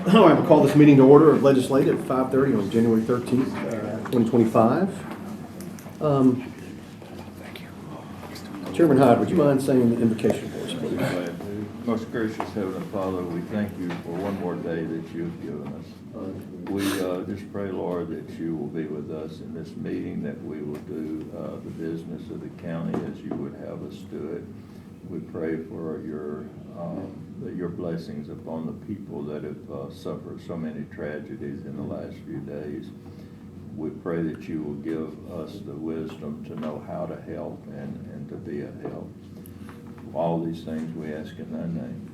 All right, we'll call this meeting to order of Legislative at 5:30 on January 13th, 2025. Chairman Hyde, would you mind saying the invocation for us, please? Glad to. Most gracious Heavenly Father, we thank you for one more day that you've given us. We just pray, Lord, that you will be with us in this meeting, that we will do the business of the county as you would have us do it. We pray for your blessings upon the people that have suffered so many tragedies in the last few days. We pray that you will give us the wisdom to know how to help and to be a help. All these things we ask in thy name.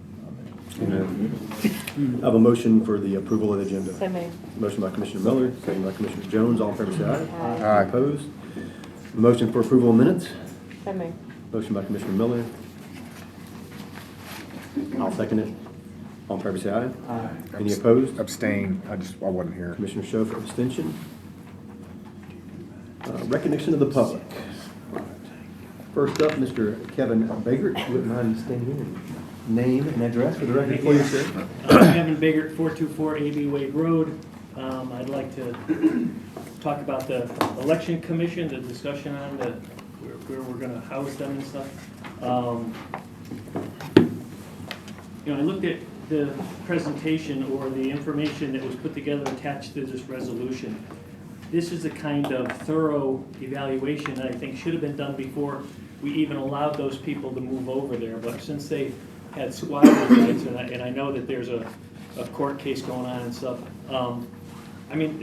Amen. I have a motion for the approval of the agenda. So moved. Motion by Commissioner Miller, second by Commissioner Jones. All in favor say aye. Aye. Any opposed? Motion for approval of minutes. So moved. Motion by Commissioner Miller. I'll second it. All in favor say aye. Aye. Any opposed? Abstain. I wasn't here. Commissioner Schofield, abstention. Recognition of the public. First up, Mr. Kevin Baker. If you wouldn't mind standing here and name and address for the record, please, sir. Kevin Biggert, 424 AB Wade Road. I'd like to talk about the election commission, the discussion on where we're going to house them and stuff. I looked at the presentation or the information that was put together attached to this resolution. This is the kind of thorough evaluation that I think should have been done before we even allowed those people to move over there. But since they had squatter rights, and I know that there's a court case going on and stuff,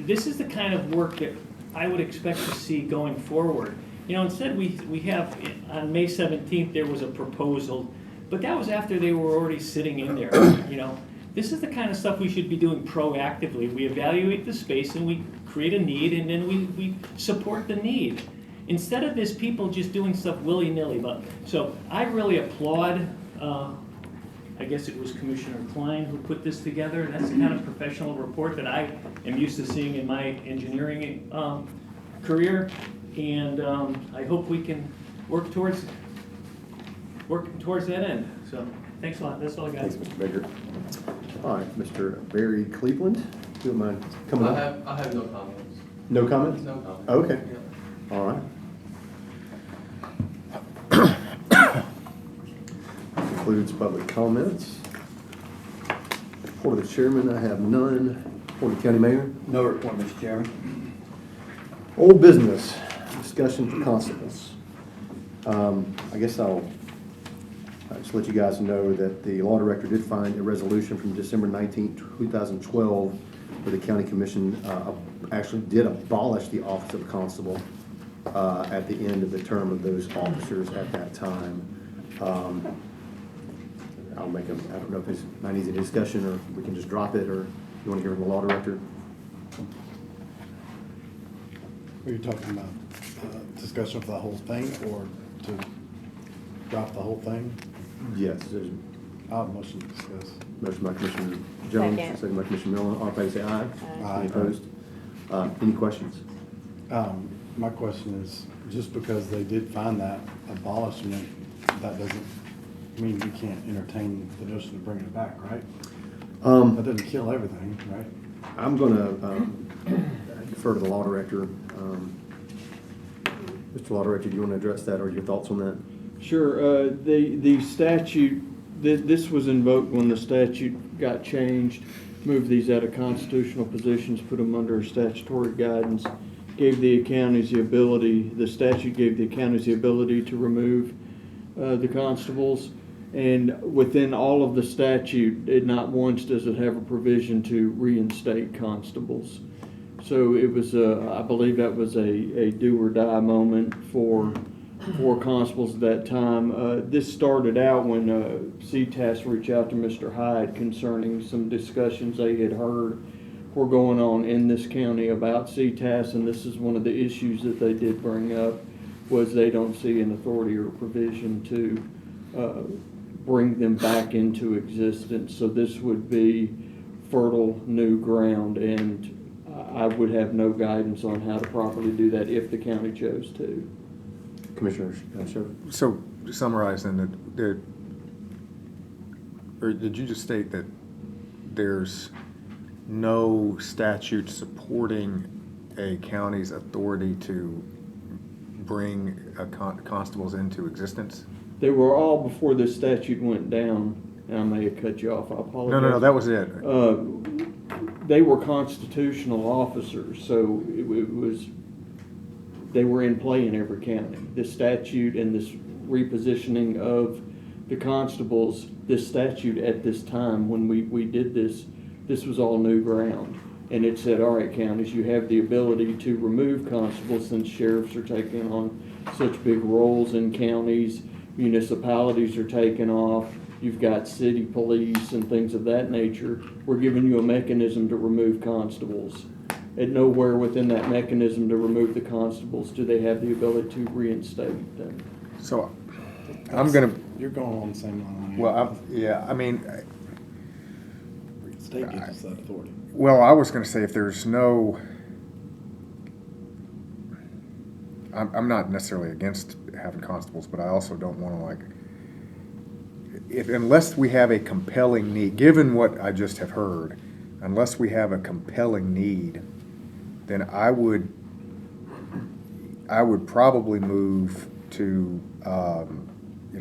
this is the kind of work that I would expect to see going forward. Instead we have, on May 17th, there was a proposal, but that was after they were already sitting in there, This is the kind of stuff we should be doing proactively. We evaluate the space and we create a need, and then we support the need. Instead of this people just doing stuff willy-nilly. So I really applaud, I guess it was Commissioner Klein who put this together, and that's the kind of professional report that I am used to seeing in my engineering career. And I hope we can work towards that end. So thanks a lot. That's all I got. Thanks, Mr. Baker. All right, Mr. Barry Cleveland, if you don't mind coming up. I have no comments. No comments? No comments. Okay. Yeah. All right. Concludes public comments. Report of the chairman, I have none. Report of the county mayor. No report, Mr. Chairman. Old business, discussion for constables. I guess I'll just let you guys know that the law director did find a resolution from December 19, 2012, where the county commission actually did abolish the office of constable at the end of the term of those officers at that time. I don't know if this might need a discussion, or we can just drop it, or you want to hear from the law director? Are you talking about discussion for the whole thing, or to drop the whole thing? Yes. There's I'll motion to discuss. motion by Commissioner Jones, Second. second by Commissioner Miller. All in favor say aye. Aye. Any opposed? Any questions? My question is, just because they did find that abolishment, that doesn't mean we can't entertain the notion of bringing it back, right? That doesn't kill everything, right? I'm going to defer to the law director. Mr. Law Director, do you want to address that, or your thoughts on that? Sure. The statute, this was invoked when the statute got changed, moved these out of constitutional positions, put them under statutory guidance, gave the counties the ability, the statute gave the counties the ability to remove the constables. And within all of the statute, not once does it have a provision to reinstate constables. So it was, I believe that was a do or die moment for constables at that time. This started out when CTAS reached out to Mr. Hyde concerning some discussions they had heard were going on in this county about CTAS, and this is one of the issues that they did bring up, was they don't see an authority or provision to bring them back into existence. So this would be fertile new ground, and I would have no guidance on how to properly do that if the county chose to. Commissioner Sherwood? So to summarize then, or did you just state that there's no statute supporting a county's authority to bring constables into existence? They were all before this statute went down, and I may have cut you off, I apologize. No, that was it. They were constitutional officers, so it was, they were in play in every county. This statute and this repositioning of the constables, this statute at this time, when we did this, this was all new ground. And it said, all right, counties, you have the ability to remove constables since sheriffs are taking on such big roles in counties, municipalities are taking off, you've got city police and things of that nature. We're giving you a mechanism to remove constables. And nowhere within that mechanism to remove the constables do they have the ability to reinstate them. So I'm gonna, You're going on the same line. well, I mean, State gives us that authority. well, I was gonna say if there's no, I'm not necessarily against having constables, but I also don't wanna unless we have a compelling need, given what I just have heard, unless we have a compelling need, then I would probably move to,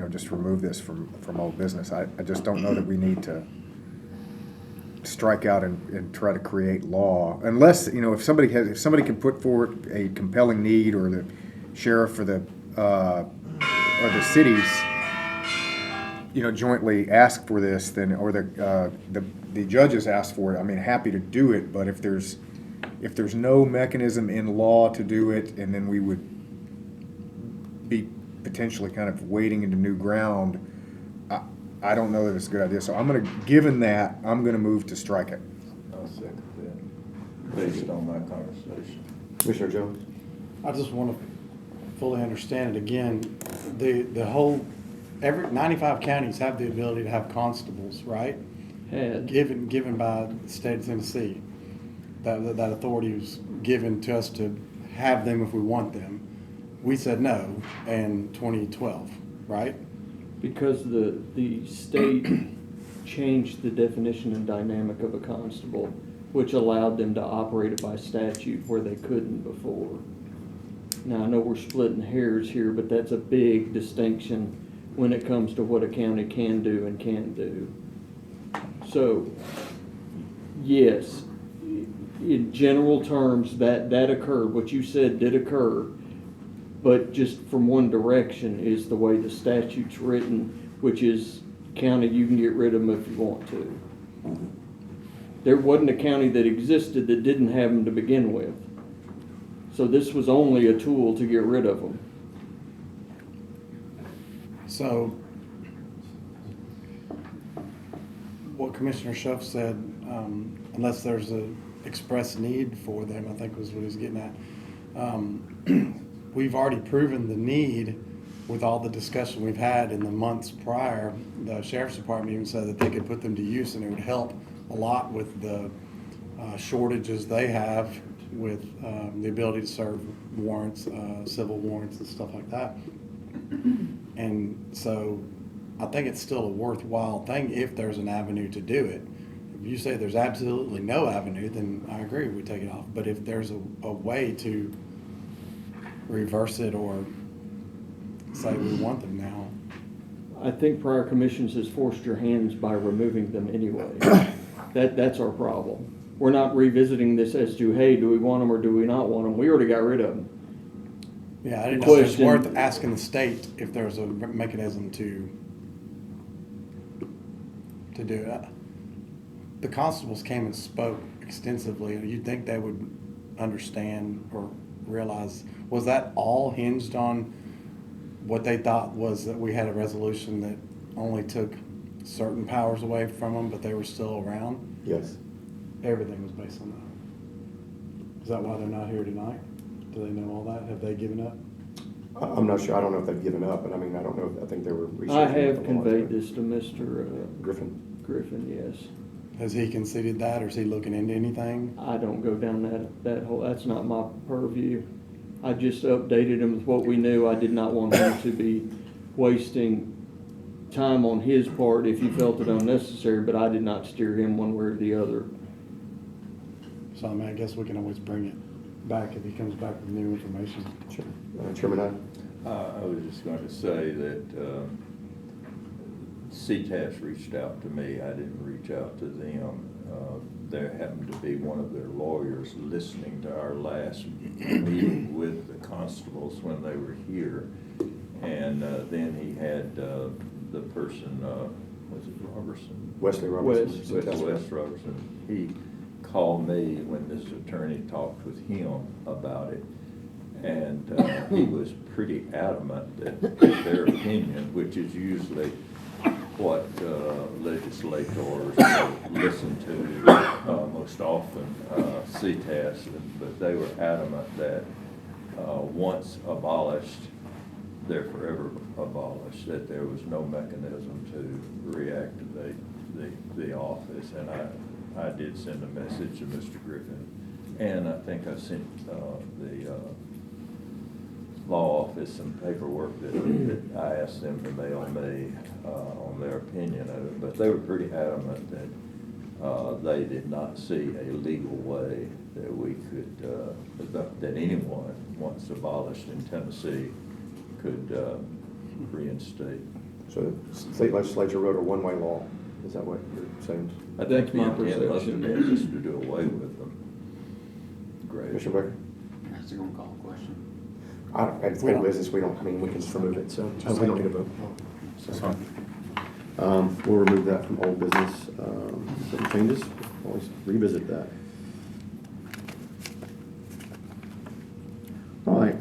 just remove this from old business. I just don't know that we need to strike out and try to create law, unless, if somebody can put forward a compelling need, or the sheriff or the cities, jointly ask for this, then, or the judges ask for it, happy to do it, but if there's no mechanism in law to do it, and then we would be potentially kind of wading into new ground, I don't know that it's a good idea. So given that, I'm gonna move to strike it. I'll second that, based on my conversation. Commissioner Jones? I just want to fully understand it again. The whole, 95 counties have the ability to have constables, right? Given by the state of Tennessee. That authority was given to us to have them if we want them. We said no in 2012, right? Because the state changed the definition and dynamic of a constable, which allowed them to operate it by statute where they couldn't before. Now, I know we're splitting hairs here, but that's a big distinction when it comes to what a county can do and can't do. So, yes, in general terms, that occurred. What you said did occur, but just from one direction is the way the statute's written, which is county, you can get rid of them if you want to. There wasn't a county that existed that didn't have them to begin with. So this was only a tool to get rid of them. So, what Commissioner Schuff said, unless there's a express need for them, I think was what he was getting at. We've already proven the need with all the discussion we've had in the months prior. The Sheriff's Department even said that they could put them to use, and it would help a lot with the shortages they have with the ability to serve warrants, civil warrants and stuff like that. And so I think it's still a worthwhile thing if there's an avenue to do it. If you say there's absolutely no avenue, then I agree, we take it off. But if there's a way to reverse it or say we want them now. I think prior commissions has forced your hands by removing them anyway. That's our problem. We're not revisiting this as to, hey, do we want them or do we not want them? We already got rid of them. Yeah, I didn't know if it's worth asking the state if there's a mechanism to do it. The constables came and spoke extensively. You'd think they would understand or realize, was that all hinged on what they thought was that we had a resolution that only took certain powers away from them, but they were still around? Yes. Everything was based on that. Is that why they're not here tonight? Do they know all that? Have they given up? I'm not sure. I don't know if they've given up, but I don't know. I think they were researching. I have conveyed this to Mr. Griffin. Yes. Has he conceded that, or is he looking into anything? I don't go down that whole, that's not my purview. I just updated him with what we knew. I did not want him to be wasting time on his part if he felt it unnecessary, but I did not steer him one way or the other. So I mean, I guess we can always bring it back if he comes back with new information. Sure. Chairman Hyde? I was just going to say that CTAS reached out to me. I didn't reach out to them. There happened to be one of their lawyers listening to our last meeting with the constables when they were here. And then he had the person, was it Robertson? Wesley Robertson. Wes Robertson. He called me when this attorney talked with him about it. And he was pretty adamant that their opinion, which is usually what legislators listen to most often, CTAS, but they were adamant that once abolished, they're forever abolished, that there was no mechanism to reactivate the office. And I did send a message to Mr. Griffin, and I think I sent the law office some paperwork that I asked them to mail me on their opinion of it, but they were pretty adamant that they did not see a legal way that we could, that anyone, once abolished in Tennessee, could reinstate. So the state legislature wrote a one-way law. Is that what you're saying? I think That's the my intent must have perception. been just to do away with them. Great. Commissioner Becker? That's a gonna call question. It's old business, we don't, I mean, we can just remove it, so we don't need a vote. That's fine. We'll remove that from old business. Certain changes, always revisit that. All right,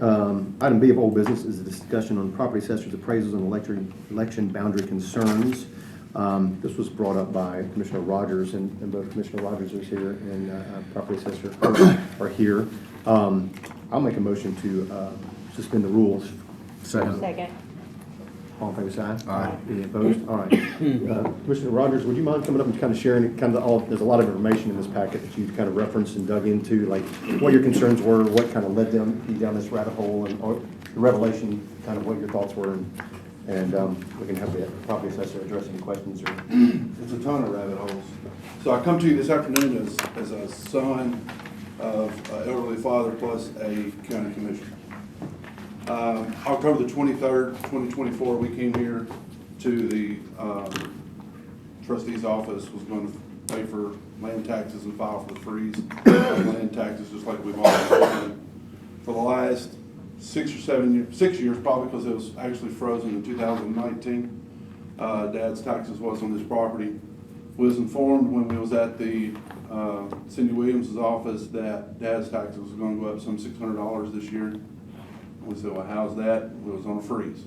item B of old business is a discussion on property assessors appraisals and election boundary concerns. This was brought up by Commissioner Rogers, and both Commissioner Rogers is here and property assessor are here. I'll make a motion to suspend the rules. Second. Second. All in favor, say aye. Aye. Any opposed? All right. Commissioner Rogers, would you mind coming up and kind of sharing, kind of all, there's a lot of information in this packet that you kind of referenced and dug into, like what your concerns were, what kind of led you down this rabbit hole, and or the revelation, kind of what your thoughts were, and we can have the property assessor address any questions or. It's a ton of rabbit holes. So I come to you this afternoon as a son of an elderly father plus a county commissioner. October the 23rd, 2024, we came here to the trustee's office, was going to pay for land taxes and file for the freeze of land taxes, just like we've always done. For the last 6 or 7 years, 6 years probably, because it was actually frozen in 2019. Dad's taxes was on this property. We was informed when we was at the Cindy Williams' office that Dad's taxes was going to go up some $600 this year. We said, well, how's that? We was on a freeze.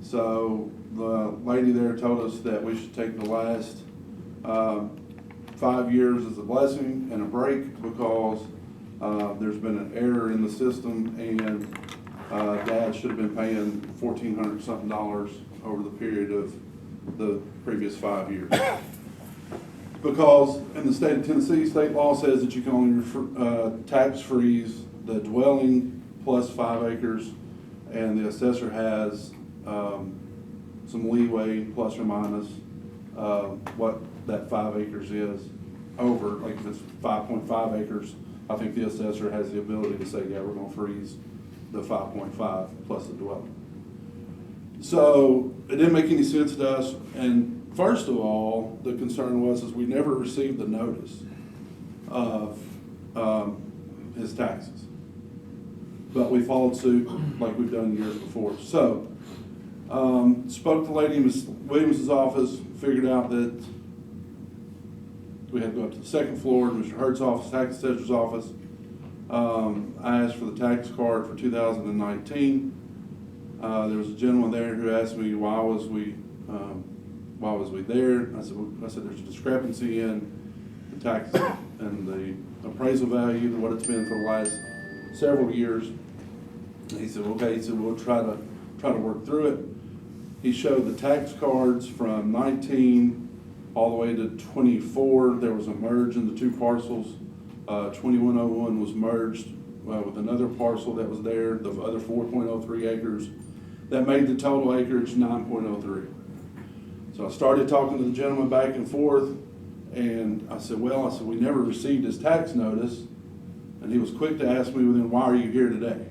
So the lady there told us that we should take the last 5 years as a blessing and a break, because there's been an error in the system, and Dad should have been paying $1,400 something over the period of the previous 5 years. Because in the state of Tennessee, state law says that you can only tax freeze the dwelling plus 5 acres, and the assessor has some leeway, plus or minus, what that 5 acres is over. Like if it's 5.5 acres, I think the assessor has the ability to say, yeah, we're gonna freeze the 5.5 plus the dwelling. So it didn't make any sense to us, and first of all, the concern was we never received the notice of his taxes. But we followed suit like we've done years before. So, spoke to the lady in Ms. Williams' office, figured out that we had to go up to the second floor, to Mr. Hurd's office, tax assessor's office. I asked for the tax card for 2019. There was a gentleman there who asked me why was we there. I said there's a discrepancy in the tax and the appraisal value of what it's been for the last several years. He said, okay, he said, we'll try to work through it. He showed the tax cards from 19 all the way to 24. There was a merge in the two parcels. 2101 was merged with another parcel that was there, the other 4.03 acres. That made the total acreage 9.03. So I started talking to the gentleman back and forth, And I said, well, we never received his tax notice. And he was quick to ask me, well, then why are you here today?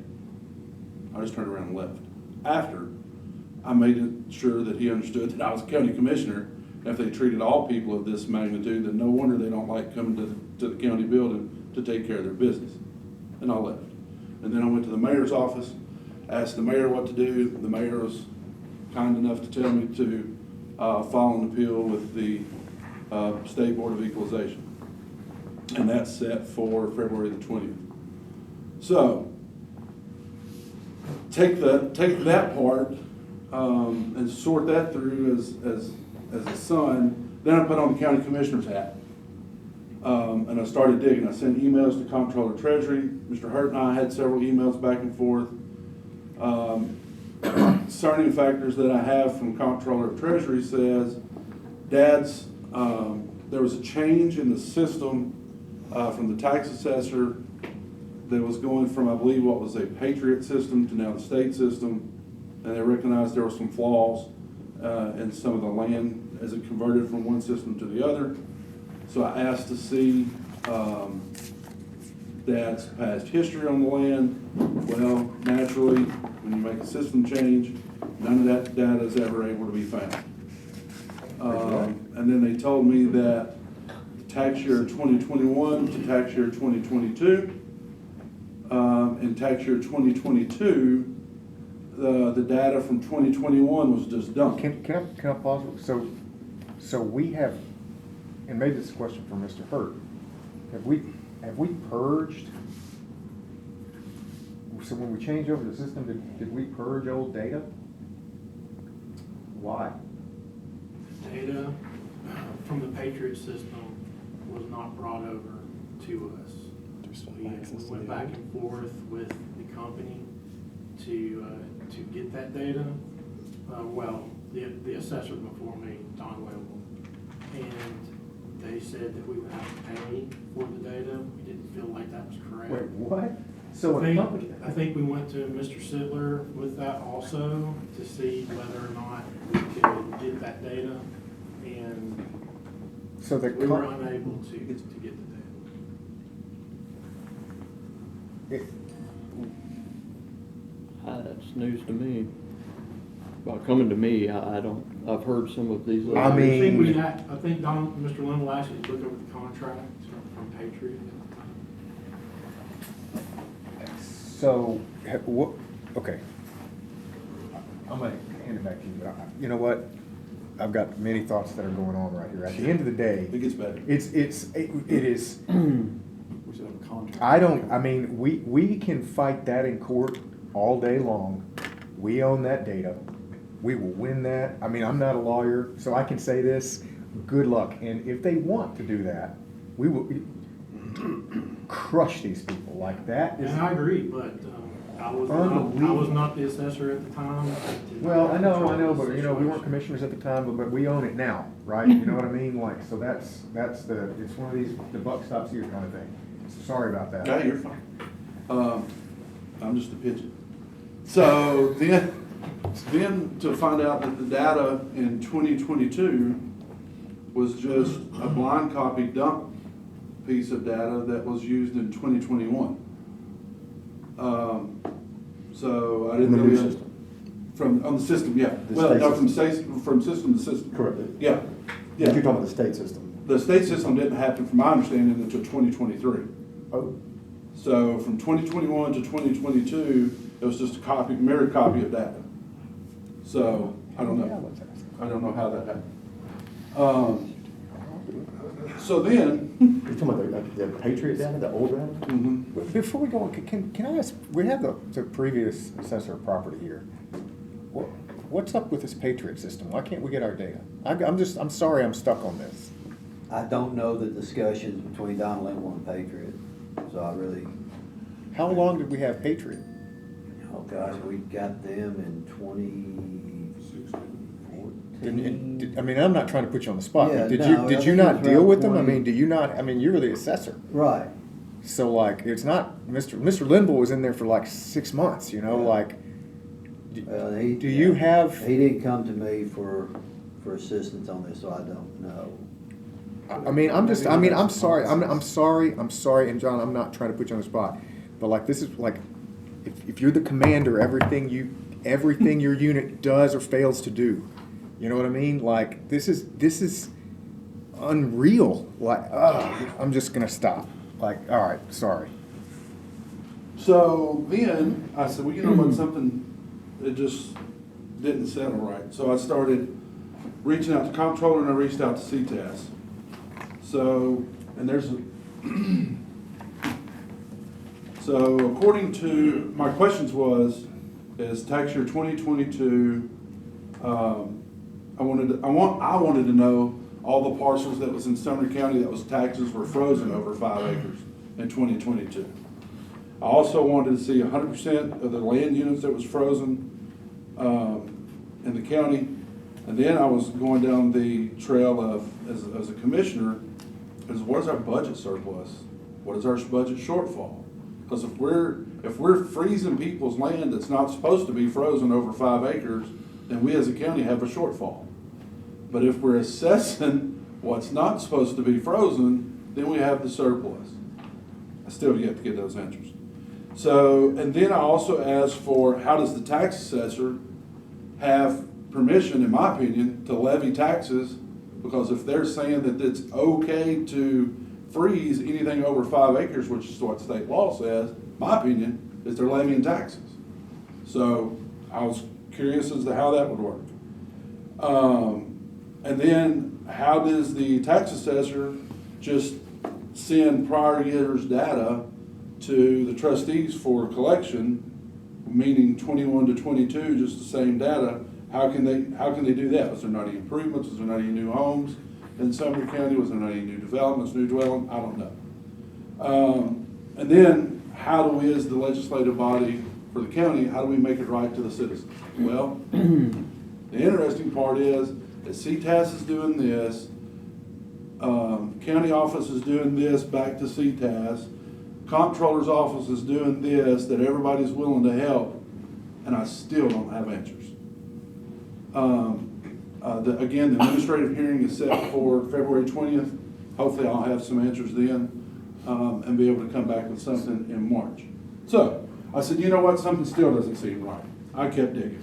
I just turned around and left. After I made it sure that he understood that I was county commissioner. And if they treated all people of this magnitude, then no wonder they don't like coming to the county building to take care of their business. And I left. And then I went to the mayor's office, asked the mayor what to do. The mayor was kind enough to tell me to file an appeal with the State Board of Equalization. And that's set for February the 20th. So, take that part and sort that through as a son. Then I put on the county commissioner's hat. And I started digging. I sent emails to Comptroller Treasury. Mr. Hurt and I had several emails back and forth. Concerning factors that I have from Comptroller of Treasury says, Dad's, there was a change in the system from the tax assessor that was going from, I believe, what was a Patriot system to now the state system. And they recognized there were some flaws in some of the land as it converted from one system to the other. So I asked to see Dad's past history on the land. Well, naturally, when you make a system change, none of that data is ever able to be found. And then they told me that tax year 2021 to tax year 2022, and tax year 2022, the data from 2021 was just dumped. Can I pause? So we have, and maybe this is a question for Mr. Hurt, have we purged, so when we changed over the system, did we purge old data? Why? Data from the Patriot system was not brought over to us. We went back and forth with the company to get that data. The assessor before me, Don Webble, and they said that we would have to pay for the data. We didn't feel like that was correct. Wait, what? So I think we went to Mr. Sittler with that also to see whether or not we could get that data, and so we were unable to get the data. That's news to me. Well, coming to me, I've heard some of these. I mean- I think Mr. Lindell asked you to look over the contract from Patriot. So, what, okay. I'm gonna hand it back to you, but you know what? I've got many thoughts that are going on right here. At the end of the day, It gets better. it is, We should have a contract. I mean, we can fight that in court all day long. We own that data. We will win that. I mean, I'm not a lawyer, so I can say this, good luck. And if they want to do that, we will crush these people like that. And I agree, but I was not the assessor at the time. Well, I know, but you know, we weren't commissioners at the time, but we own it now, right? You know what I mean? Like, so that's it's one of these, the buck stops here kind of thing. So sorry about that. Yeah, you're fine. I'm just a pigeon. So then to find out that the data in 2022 was just a blind copy dump piece of data that was used in 2021. So I didn't In the new really. system. On the system, yeah. The Well, state no, system. from system to system. Correct. Yeah. You're Yeah. talking about the state system. The state system didn't happen, from my understanding, until 2023. Oh, So from 2021 to 2022, it was just a mirror copy of data. So, I don't know. I don't know how that happened. So then. you're talking about the Patriot data, the old data? Mhm. Before we go on, can I ask, we have the previous assessor of property here. What's up with this Patriot system? Why can't we get our data? I'm sorry I'm stuck on this. I don't know the discussions between Don Lingle and Patriot, so I really, How long did we have Patriot? oh gosh, we got them in 2014. I mean, I'm not trying to put you on the spot, Yeah, but did no, you I think not it's deal around with them? I 20. mean, do you not, I mean, you're the assessor. Right. So like, it's not, Mr. Linville was in there for like 6 months, you know, Yeah. like, Well, do you have, He didn't come to me for assistance on this, so I don't know. I mean, I'm sorry, I'm sorry, and John, I'm not trying to put you on the spot, but like, this is like, if you're the commander, everything your unit does or fails to do, you know what I mean? Like, this is unreal, like, I'm just gonna stop, like, all right, sorry. So then I said, well, you know what, something, it just didn't settle right. So I started reaching out to comptroller and I reached out to CTAS. So, and so according to, my questions is tax year 2022, I wanted to know all the parcels that was in Sumner County that was taxes were frozen over 5 acres in 2022. I also wanted to see 100% of the land units that was frozen in the county. And then I was going down the trail of, as a commissioner, is what is our budget surplus? What is our budget shortfall? Because if we're freezing people's land that's not supposed to be frozen over 5 acres, then we as a county have a shortfall. But if we're assessing what's not supposed to be frozen, then we have the surplus. I still yet to get those answers. So, and then I also asked for, how does the tax assessor have permission, in my opinion, to levy taxes? Because if they're saying that it's okay to freeze anything over 5 acres, which is what state law says, my opinion is they're levying taxes. So I was curious as to how that would work. And then how does the tax assessor just send prior year's data to the trustees for collection, meaning 21 to 22, just the same data? How can they do that? Was there not any improvements? Was there not any new homes in Sumner County? Was there not any new developments, new dwelling? I don't know. And then how do we, as the legislative body for the county, how do we make it right to the citizens? Well, the interesting part is that CTAS is doing this, county office is doing this back to CTAS, comptroller's office is doing this, that everybody's willing to help, and I still don't have answers. Again, the administrative hearing is set for February 20th. Hopefully I'll have some answers then, and be able to come back with something in March. So I said, you know what, something still doesn't seem right. I kept digging.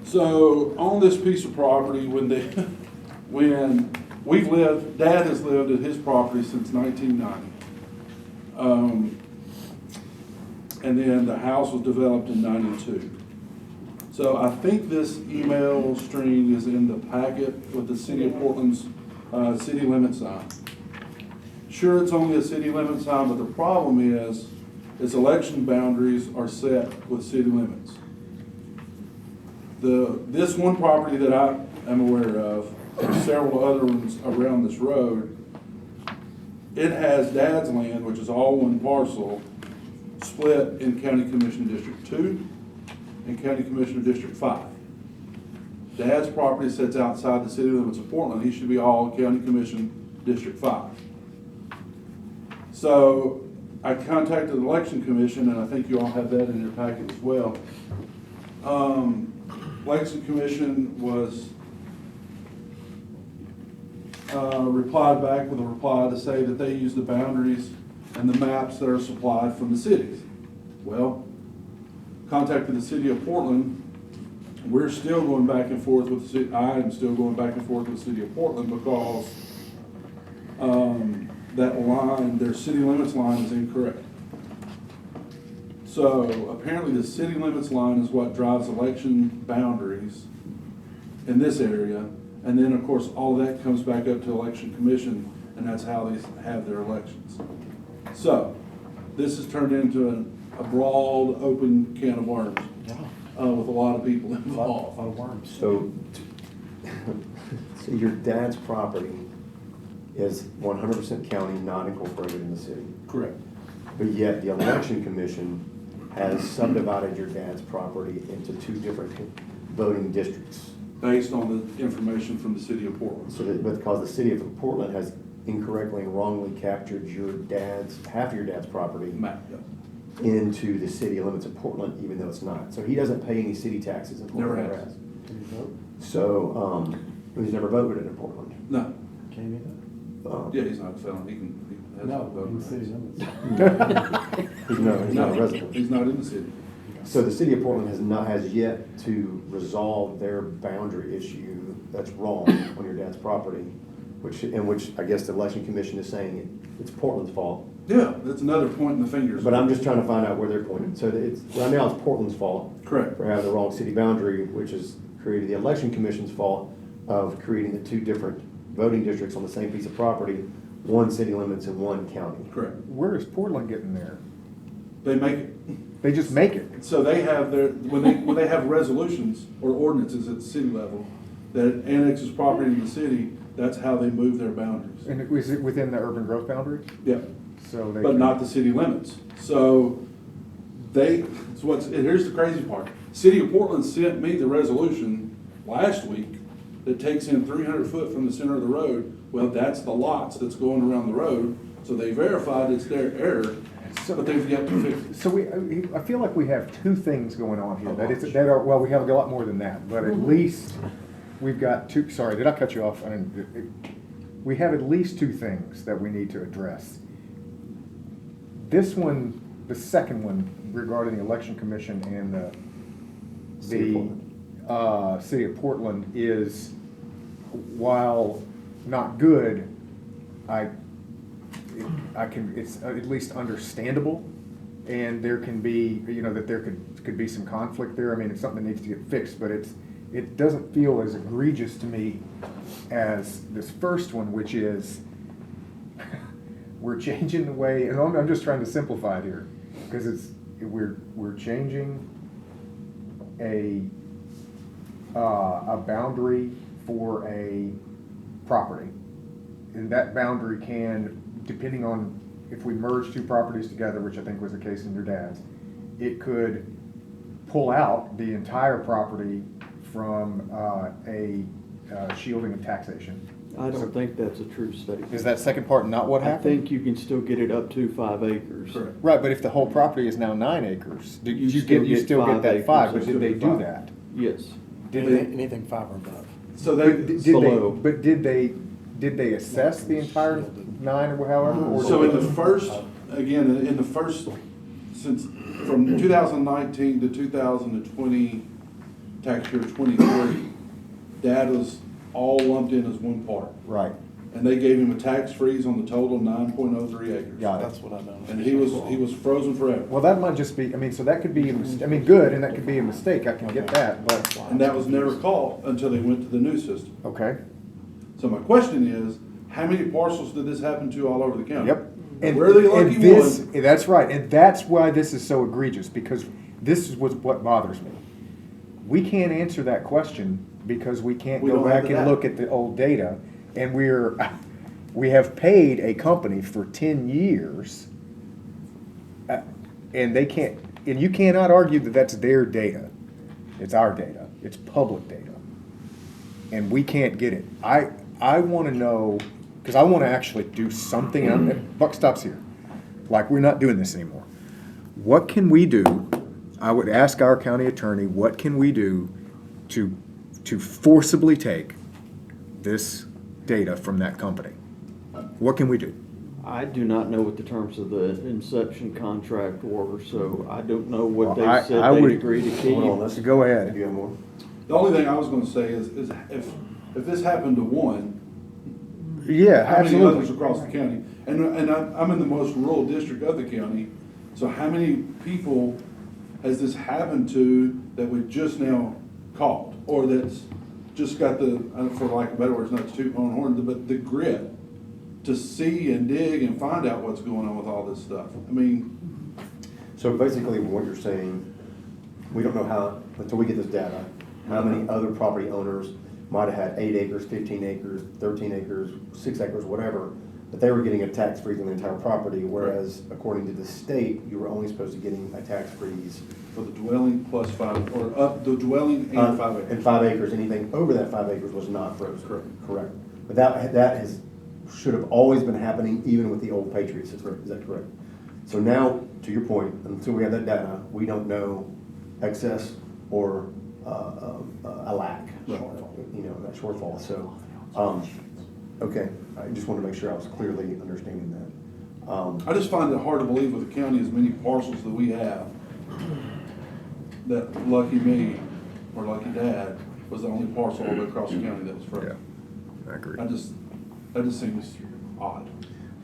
So on this piece of property, when we've lived, Dad has lived at his property since 1990. And then the house was developed in 92. So I think this email string is in the packet with the City of Portland's city limit sign. Sure, it's only a city limit sign, but the problem is its election boundaries are set with city limits. This one property that I am aware of, and several other ones around this road, it has Dad's land, which is all one parcel, split in County Commission District 2 and County Commissioner District 5. Dad's property sits outside the city limits of Portland. He should be all County Commission District 5. So I contacted the Election Commission, and I think you all have that in your packet as well. Election Commission was replied back with a reply to say that they use the boundaries and the maps that are supplied from the cities. Well, contacted the City of Portland. We're still going back and forth with the city. I am still going back and forth with the City of Portland because that line, their city limits line, is incorrect. So apparently the city limits line is what drives election boundaries in this area. And then, of course, all of that comes back up to Election Commission, and that's how they have their elections. So this has turned into a broad, open can of worms with a lot of people involved. A lot of worms. So your dad's property is 100% county, not incorporated in the city. Correct. But yet the election commission has subdivided your dad's property into 2 different voting districts. Based on the information from the City of Portland. So that, because the city of Portland has incorrectly and wrongly captured half of your dad's property Map, yeah. into the city limits of Portland, even though it's not. So he doesn't pay any city taxes in Portland. Never has. So, He's never voted in Portland. No, Can't either. yeah, he's not a felon, he has no No, voting in city rights. limits. He's not a resident. He's not in the city. So the city of Portland has yet to resolve their boundary issue that's wrong on your dad's property, which I guess the election commission is saying it's Portland's fault. Yeah, that's another point in the fingers. But I'm just trying to find out where they're pointing. So right now it's Portland's fault. Correct. For having the wrong city boundary, which has created the election commission's fault of creating the two different voting districts on the same piece of property, one city limits and one county. Correct. Where is Portland getting there? They make it. They just make it. So they have when they have resolutions or ordinances at the city level that annexes property in the city, that's how they move their boundaries. And is it within the urban growth boundary? Yeah, So they but can- not the city limits. So here's the crazy part. City of Portland sent me the resolution last week that takes in 300 foot from the center of the road. Well, that's the lots that's going around the road. So they verified it's their error, but they've yet to fix it. So I feel like we have two things going on here. Well, we have a lot more than that, but at least we've got two, sorry, did I cut you off? We have at least two things that we need to address. This one, the second one regarding the election commission and the city of Portland is, while not good, it's at least understandable, and there can be, that there could be some conflict there. I mean, it's something that needs to get fixed, but it doesn't feel as egregious to me as this first one, which is we're changing the way, and I'm just trying to simplify it here, because we're changing a boundary for a property, and that boundary can, depending on if we merge two properties together, which I think was the case in your dad's, it could pull out the entire property from a shielding of taxation. I don't think that's a true statement. Is that second part not what I happened? think you can still get it up to 5 acres. Correct. Right, but if the whole property is now 9 acres, You you still still get get that 5 5, acres. but did they do that? Yes. Did they? Anything 5 or above. So Did they assess the entire 9 or however? Or So in the first, since from 2019 to 2020, tax year 23, Dad was all lumped in as one part. Right, And they gave him a tax freeze on the total 9.03 acres. got That's it. what I know. And he was frozen forever. Well, that might just be, so that could be, good, and that could be a mistake, I can get that, but, And that was never caught until they went to the new system. okay. So my question is, how many parcels did this happen to all over the county? Yep. And We're the lucky and this, one. That's right, and that's why this is so egregious, because this is what bothers me. We can't answer that question because we can't We go don't have back the and data. look at the old data, and we have paid a company for 10 years, and they can't, and you cannot argue that that's their data. It's our data, it's public data, and we can't get it. I want to know, because I want to actually do something, and buck stops here. Like, we're not doing this anymore. What can we do? I would ask our county attorney, what can we do to forcibly take this data from that company? What can we do? I do not know what the terms of the inception contract were, so I don't know what Well, I they said would- they'd agree to keep. Hold on, let's Go ahead. Do you have more? The only thing I was gonna say is if this happened to one, Yeah, how many others absolutely. across the county? And I'm in the most rural district of the county, so how many people has this happened to that we've just now caught? Or that's just got the, for lack of better words, not to toot my own horn, but the grit to see and dig and find out what's going on with all this stuff. I mean, So basically, what you're saying, we don't know how, until we get this data, how many other property owners might have had 8 acres, 15 acres, 13 acres, 6 acres, whatever, but they were getting a tax freeze on the entire property, whereas according to the state, you were only supposed to getting a tax freeze for the dwelling plus 5, or up the dwelling and 5 acres. and 5 acres, anything over that 5 acres was not frozen. Correct. But that should have always been happening even with the old Patriot system, is that correct? So now, to your point, until we have that data, we don't know excess or a lack. that shortfall, so, okay, I just wanted to make sure I was clearly understanding that. I just find it hard to believe with the county as many parcels that we have, that lucky me or lucky dad was the only parcel all the way across the county that was frozen. I agree. That just seems odd,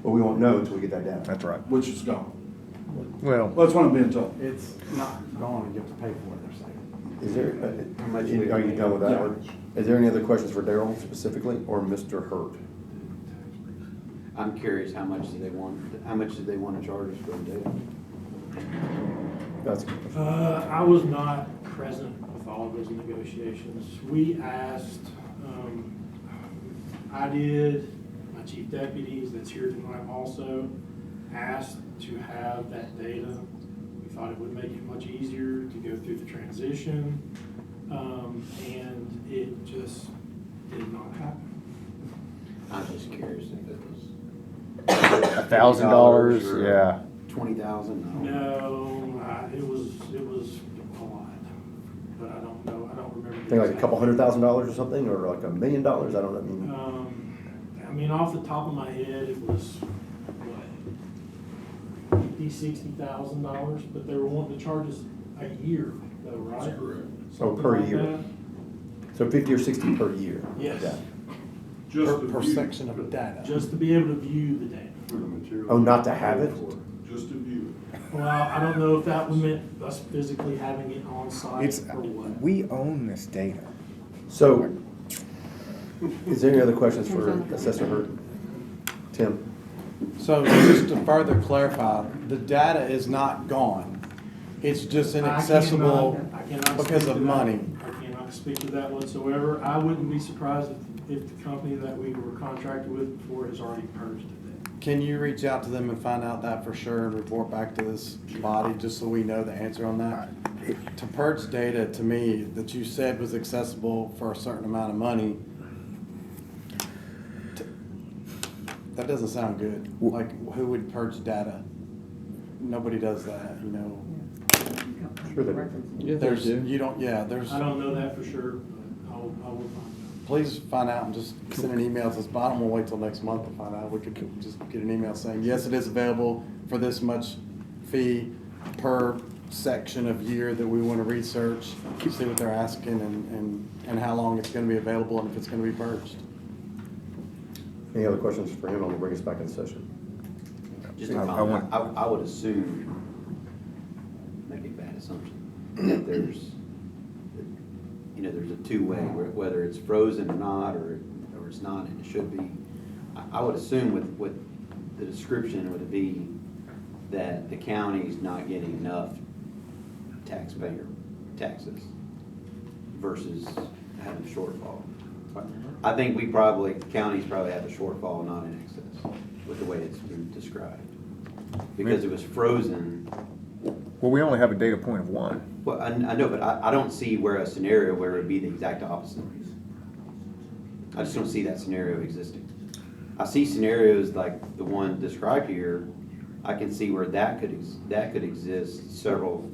But we won't know until we get that data. That's right. which is gone. Well, That's what I'm being told. It's not gone, and you have to pay for it, they're saying. Is there, How much are you done with that? Yeah. Or is there any other questions for Daryl specifically, or Mr. Hurt? I'm curious, how much do they want to charge us for the data? That's, I was not present with all of those negotiations. We asked, I did, my chief deputies that's here tonight also, asked to have that data. We thought it would make it much easier to go through the transition, and it just did not happen. I'm just curious if it was $1,000, yeah. 20,000? No, it was a lot, but I don't know, I don't remember. I think like a couple $100,000 or something, or like $1 million, I don't know, I mean, off the top of my head, it was, what, $60,000, but they were wanting to charge us a year though, right? That's correct. Oh, per year. So 50 or 60 per year? Yes. Yeah. Per section of data. Just to be able to view the data. Oh, not to have it? Just to view Well, I don't know if that meant us physically having it on site It's, or what. we own this data. So, is there any other questions for Assessor Hurt? Tim? So just to further clarify, the data is not gone. It's just inaccessible I cannot because speak of to that. money. I cannot speak to that whatsoever. I wouldn't be surprised if the company that we were contracted with before has already purged it then. Can you reach out to them and find out that for sure and report back to this body, just so we know the answer on that? To purge data, to me, that you said was accessible for a certain amount of money, that doesn't sound good. Like, who would purge data? Nobody does that, you know? Sure they do. Yeah, they There's, do. you don't, yeah, there's, I don't know that for sure, but I will find out. please find out and just send an email to us. But I don't want to wait till next month to find out. We could just get an email saying, yes, it is available for this much fee per section of year that we want to research, see what they're asking and how long it's going to be available and if it's going to be purged. Any other questions for him? I'm gonna bring us back in session. Just a I comment. want- I would assume, maybe a bad assumption, that there's a two-way, whether it's frozen or not, or it's not and it should be. I would assume with the description would be that the county's not getting enough taxes versus having a shortfall. I think counties probably have a shortfall, not in excess, with the way it's been described. Because it was frozen. Well, we only have a data point of 1. Well, I know, but I don't see where a scenario where it would be the exact opposite. I just don't see that scenario existing. I see scenarios like the one described here. I can see where that could exist several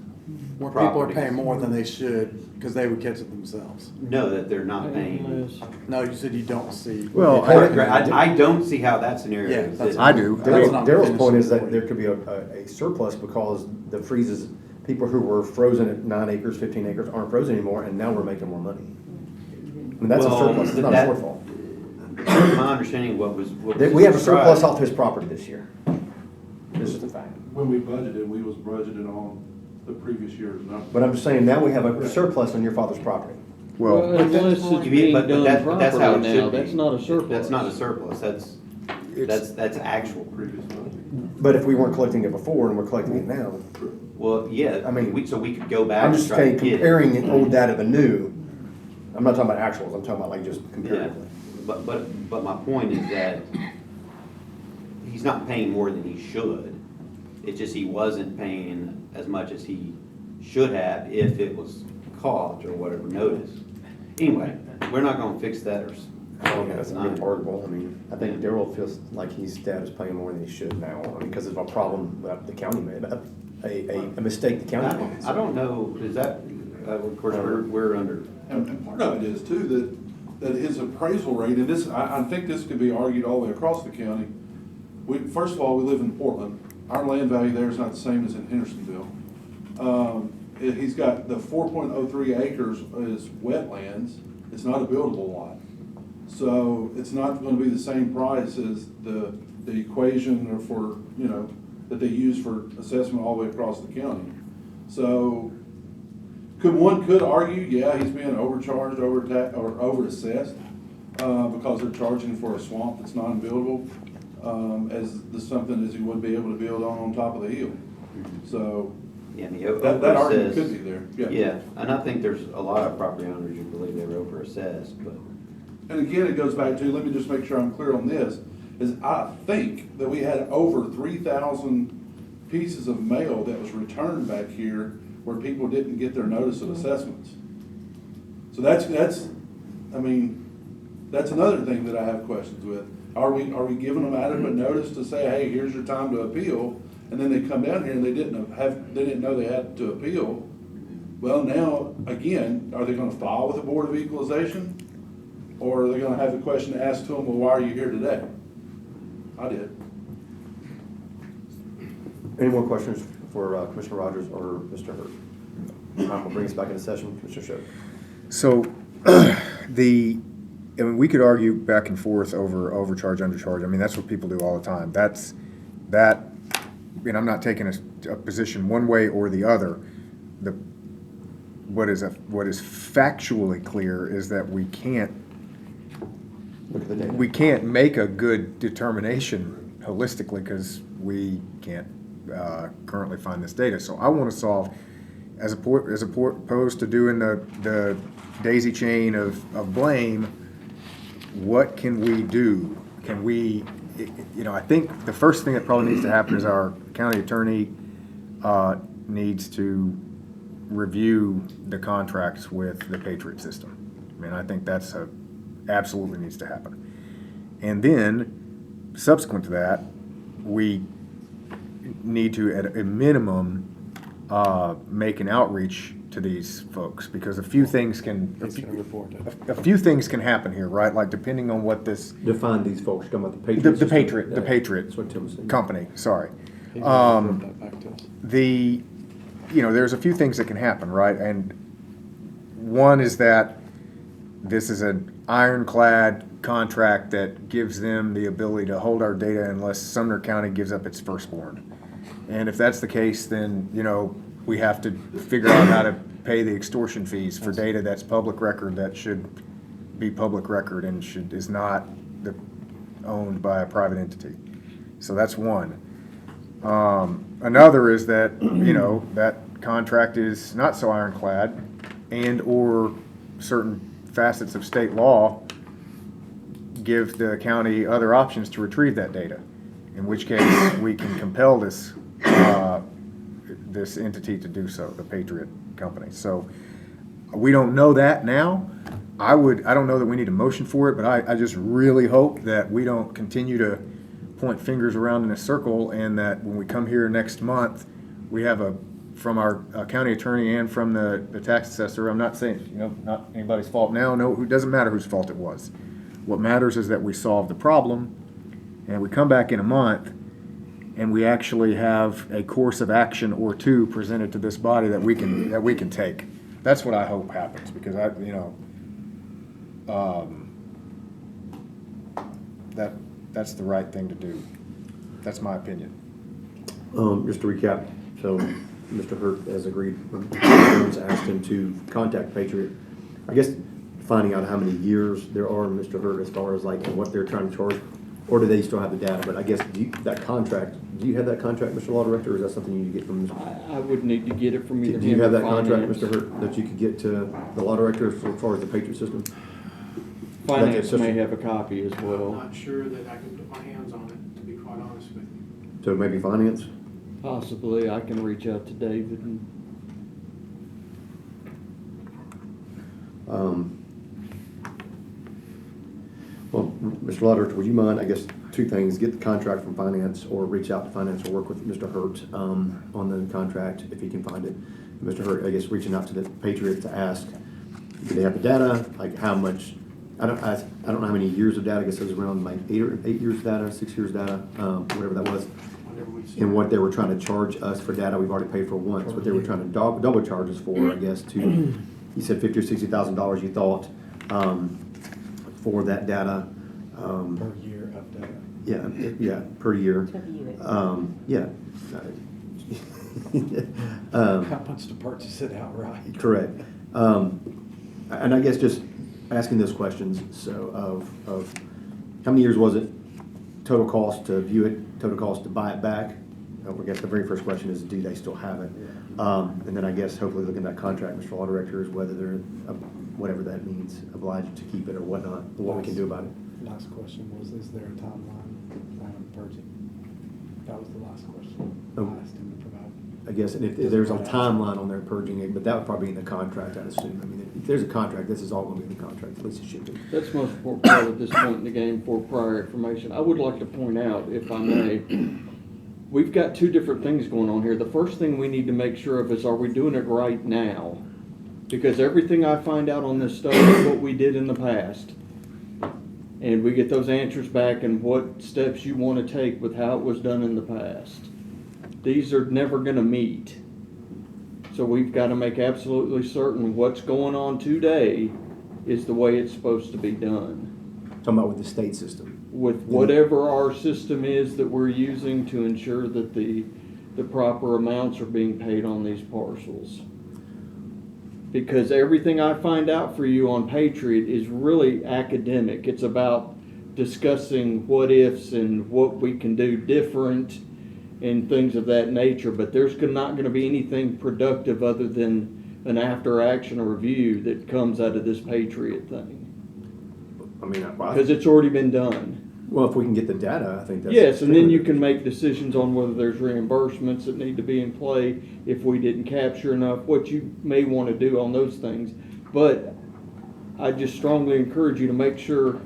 Where people are properties. paying more than they should because they would catch it themselves. No, that they're not paying. No, you said you don't see. Well, I don't see how that scenario Yeah, exists. I do. That's what I'm Daryl's finishing point is for that you. there could be a surplus because the freezes, people who were frozen at 9 acres, 15 acres aren't frozen anymore, and now we're making more money. I mean, that's a Well, surplus, it's not a that- shortfall. My understanding what was We have a surplus described- off his property this year. This is a fact. When we budgeted, we was budgeted on the previous year's number. But I'm just saying, now we have a surplus on your father's property. Well, Unless it's You mean, being but done that's how properly it should now, be. that's not a surplus. That's not a surplus, that's actual. Previous budget. But if we weren't collecting it before and we're collecting it now, Well, yeah, I mean, so we could go back. I'm and just try to saying, get it. comparing old data to new, I'm not talking about actuals, I'm talking about like just Yeah, comparatively. but my point is that he's not paying more than he should. It's just he wasn't paying as much as he should have if it was caught or whatever notice. Anyway, we're not gonna fix that or. That's retardable. I mean, I think Daryl feels like his dad is paying more than he should now, I mean, because of a problem that the county made, a mistake the county made. I don't know, is that, Of course, we're under, And part of it is too, that his appraisal rate, and this, I think this could be argued all the way across the county. First of all, we live in Portland. Our land value there is not the same as in Hendersonville. He's got the 4.03 acres is wetlands. It's not a buildable lot. So it's not gonna be the same price as the equation or for, that they use for assessment all the way across the county. So one could argue, yeah, he's being overcharged, or overassessed, because they're charging for a swamp that's non-buildable, something as he would be able to build on top of the hill. So yeah, the that argument overassessed. could be there, Yeah, and I think there's a lot of property owners who believe they were overassessed, but. And again, it goes back to, let me just make sure I'm clear on this, is I think that we had over 3,000 pieces of mail that was returned back here where people didn't get their notice of assessments. So that's another thing that I have questions with. Are we giving them adequate notice to say, hey, here's your time to appeal, and then they come down here and they didn't know they had to appeal? Well, now, again, are they gonna file with the Board of Equalization? Or are they gonna have the question asked to them, well, why are you here today? I did. Any more questions for Commissioner Rogers or Mr. Hurt? We'll bring us back into session. Commissioner Show. So, we could argue back and forth over overcharge, undercharge. I mean, that's what people do all the time. And I'm not taking a position one way or the other. What is factually clear is that we can't Look at the data. we can't make a good determination holistically because we can't currently find this data. So I want to solve, as opposed to doing the daisy chain of blame, what can we do? Can we, I think the first thing that probably needs to happen is our county attorney needs to review the contracts with the Patriot system. I mean, I think that's absolutely needs to happen. And then, subsequent to that, we need to, at a minimum, make an outreach to these folks, because a few things can happen here, right? Like depending on what this Define these folks. You're talking about the Patriot. the Patriot That's what Tim was saying. company. Sorry. He's gonna report that back to us. There's a few things that can happen, right? And one is that this is an ironclad contract that gives them the ability to hold our data unless Sumner County gives up its firstborn. And if that's the case, then, we have to figure out how to pay the extortion fees for data that's public record, that should be public record and is not owned by a private entity. So that's one. Another is that, that contract is not so ironclad, and or certain facets of state law give the county other options to retrieve that data, in which case we can compel this entity to do so, the Patriot company. So we don't know that now. I don't know that we need a motion for it, but I just really hope that we don't continue to point fingers around in a circle, and that when we come here next month, we have from our county attorney and from the tax assessor, I'm not saying, not anybody's fault now, no, it doesn't matter whose fault it was. What matters is that we solve the problem, and we come back in a month, and we actually have a course of action or two presented to this body that we can take. That's what I hope happens, because that's the right thing to do. That's my opinion. Just to recap, so Mr. Hurt has agreed, Jones asked him to contact Patriot. I guess finding out how many years there are in Mr. Hurt as far as like what they're trying to charge, or do they still have the data? But I guess do you have that contract, Mr. Law Director, or is that something you need to get from Mr.? I would need to get it from either Do you him have or that contract, finance. Mr. Hurt, that you could get to the Law Director as far as the Patriot system? Finance may have a copy as I'm well, not sure that I can put my hands on it, to be quite honest with you. So maybe finance? possibly. I can reach out to David and Well, Mr. Law Director, would you mind, I guess, two things, get the contract from finance or reach out to finance or work with Mr. Hurt on the contract if he can find it. Mr. Hurt, I guess, reaching out to the Patriot to ask, do they have the data? Like how much, I don't know how many years of data, I guess it was around like 8 years data, 6 years data, whatever that was. Whenever we And what they were trying to charge us for data we've already paid for once, what they were trying to double charge us for, I guess, to, you said $50,000 or $60,000 you thought, for that data. Per year of data. Yeah, per year. Yeah. How much to purchase it outright? Correct. And I guess just asking those questions, so of how many years was it? Total cost to view it, total cost to buy it back? I guess the very first question is, do they still have it? And then I guess hopefully looking at that contract, Mr. Law Director, is whether they're, whatever that means, obliged to keep it or whatnot, or what we can do about it. Last question was, is there a timeline plan on purging? That was the last question I asked him to provide. I guess, and if there's a timeline on there purging it, but that would probably be in the contract, I'd assume. I mean, if there's a contract, this is all going to be in the contract, at least it should be. That's the most important part at this point in the game for prior information. I would like to point out, if I may, we've got two different things going on here. The first thing we need to make sure of is, are we doing it right now? Because everything I find out on this stuff is what we did in the past. And we get those answers back and what steps you want to take with how it was done in the past. These are never going to meet. So we've got to make absolutely certain what's going on today is the way it's supposed to be done. Talking about with the state system. With whatever our system is that we're using to ensure that the proper amounts are being paid on these parcels. Because everything I find out for you on Patriot is really academic. It's about discussing what ifs and what we can do different and things of that nature. But there's not going to be anything productive other than an after action or review that comes out of this Patriot thing. I mean, Because it's already been done. well, if we can get the data, I think that's. Yes, and then you can make decisions on whether there's reimbursements that need to be in play if we didn't capture enough, what you may want to do on those things. But I just strongly encourage you to make sure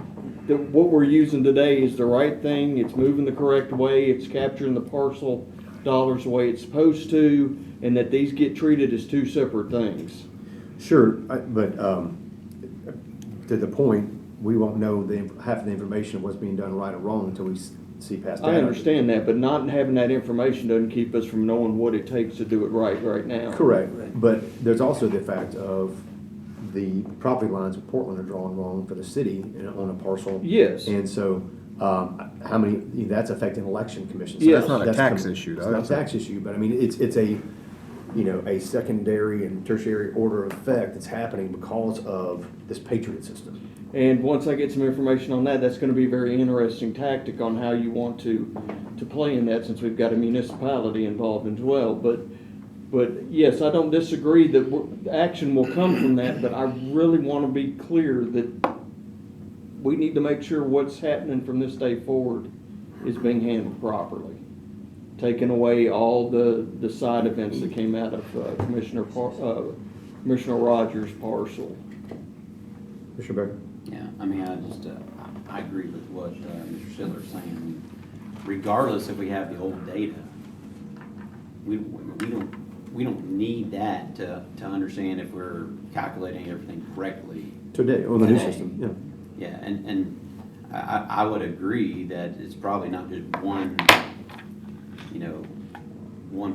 that what we're using today is the right thing, it's moving the correct way, it's capturing the parcel dollars the way it's supposed to, and that these get treated as two separate things. Sure, but to the point, we won't know half of the information of what's being done right or wrong until we see past that. I understand that, but not having that information doesn't keep us from knowing what it takes to do it right now. Correct, but there's also the fact of the property lines of Portland are drawn wrong for the city on a parcel. Yes. And so, how many, that's affecting election commissions. Yes. That's not a tax issue, though. It's not a tax issue, but I mean, it's a, a secondary and tertiary order of effect that's happening because of this Patriot system. And once I get some information on that, that's going to be a very interesting tactic on how you want to play in that, since we've got a municipality involved as well. But yes, I don't disagree that action will come from that, but I really want to be clear that we need to make sure what's happening from this day forward is being handled properly. Taking away all the side events that came out of Commissioner Rogers' parcel. Mr. Becker? Yeah, I mean, I agree with what Mr. Schiller's saying. I mean, regardless if we have the old data, we don't need that to understand if we're calculating everything correctly. Today, on the new Today. system, yeah. Yeah, and I would agree that it's probably not just one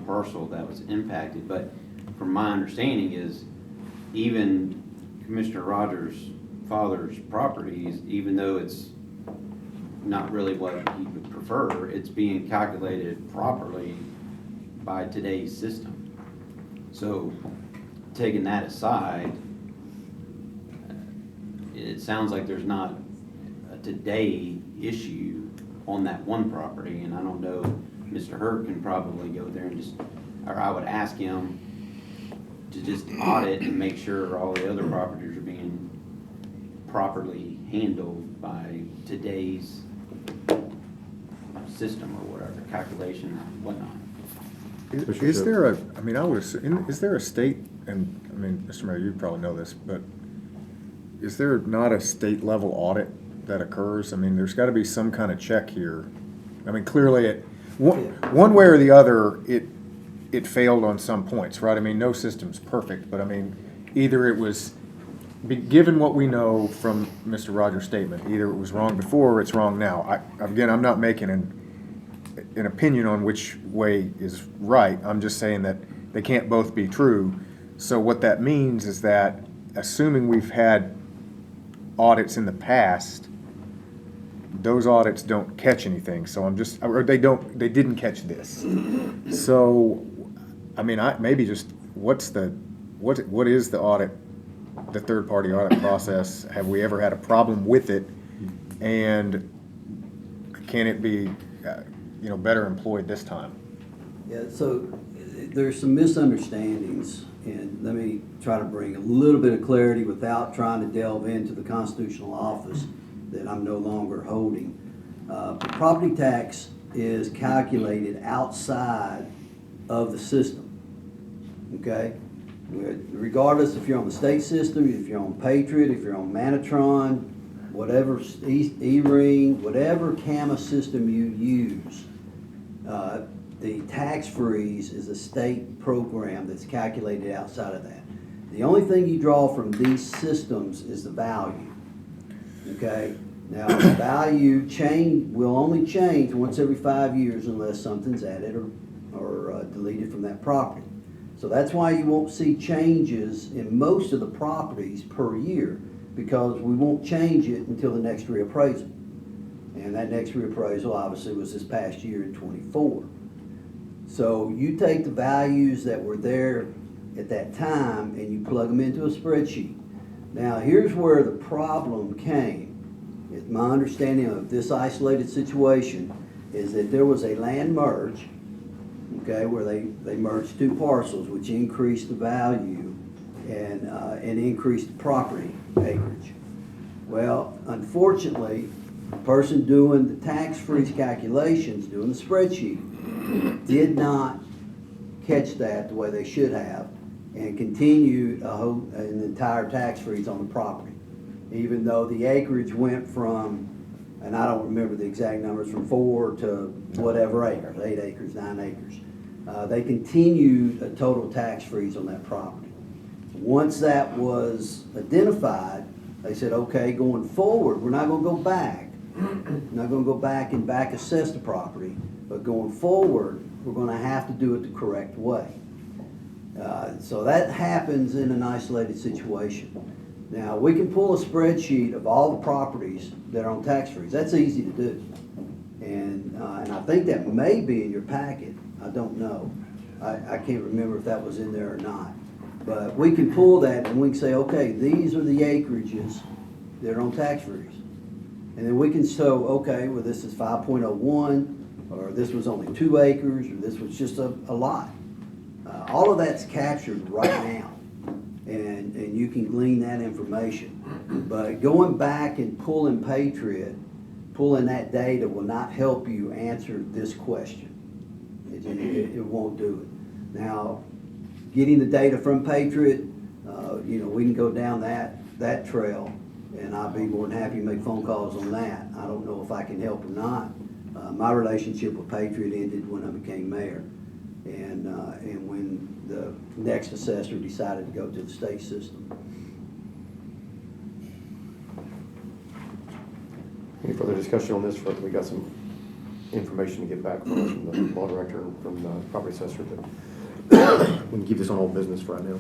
parcel that was impacted, but from my understanding is even Commissioner Rogers' father's properties, even though it's not really what he would prefer, it's being calculated properly by today's system. So taking that aside, it sounds like there's not a today issue on that one property, and I don't know, Mr. Hurt can probably go there and or I would ask him to just audit and make sure all the other properties are being properly handled by today's system or whatever, calculation and whatnot. Is there a, I mean, I would assume, is there a state, and I mean, Mr. Mayor, you probably know this, but is there not a state level audit that occurs? I mean, there's got to be some kind of check here. I mean, clearly, one way or the other, it failed on some points, right? I mean, no system's perfect, but I mean, either it was, given what we know from Mr. Rogers' statement, either it was wrong before or it's wrong now. Again, I'm not making an opinion on which way is right. I'm just saying that they can't both be true. So what that means is that, assuming we've had audits in the past, those audits don't catch anything. So or they didn't catch this. So, I mean, maybe just what is the audit, the third-party audit process? Have we ever had a problem with it? And can it be, better employed this time? Yeah, so there's some misunderstandings, and let me try to bring a little bit of clarity without trying to delve into the constitutional office that I'm no longer holding. Property tax is calculated outside of the system, okay? Regardless if you're on the state system, if you're on Patriot, if you're on Manatron, whatever E-Ring, whatever CAMA system you use, the tax freeze is a state program that's calculated outside of that. The only thing you draw from these systems is the value, okay? Now, the value will only change once every 5 years unless something's added or deleted from that property. So that's why you won't see changes in most of the properties per year, because we won't change it until the next reappraisal. And that next reappraisal obviously was this past year in '24. So you take the values that were there at that time and you plug them into a spreadsheet. Now here's where the problem came. My understanding of this isolated situation is that there was a land merge, okay, where they merged two parcels, which increased the value and increased the property acreage. Well, unfortunately, the person doing the tax freeze calculations, doing the spreadsheet, did not catch that the way they should have and continued an entire tax freeze on the property, even though the acreage went from, and I don't remember the exact numbers, from 4 to whatever acres, 8 acres, 9 acres. They continued a total tax freeze on that property. Once that was identified, they said, okay, going forward, we're not going to go back. We're not going to go back and back assess the property, but going forward, we're going to have to do it the correct way. So that happens in an isolated situation. Now, we can pull a spreadsheet of all the properties that are on tax freeze. That's easy to do. And I think that may be in your packet. I don't know. I can't remember if that was in there or not. But we can pull that and we can say, okay, these are the acreages that are on tax freeze. And then we can show, okay, well, this is 5.01, or this was only 2 acres, or this was just a lot. All of that's captured right now. And you can glean that information. But going back and pulling Patriot, pulling that data will not help you answer this question. It won't do it. Now, getting the data from Patriot, we can go down that trail, and I'll be more than happy to make phone calls on that. I don't know if I can help or not. My relationship with Patriot ended when I became mayor, and when the next assessor decided to go to the state system. Any further discussion on this? We got some information to get back from the law director and from the property assessor. We can keep this on old business for right now.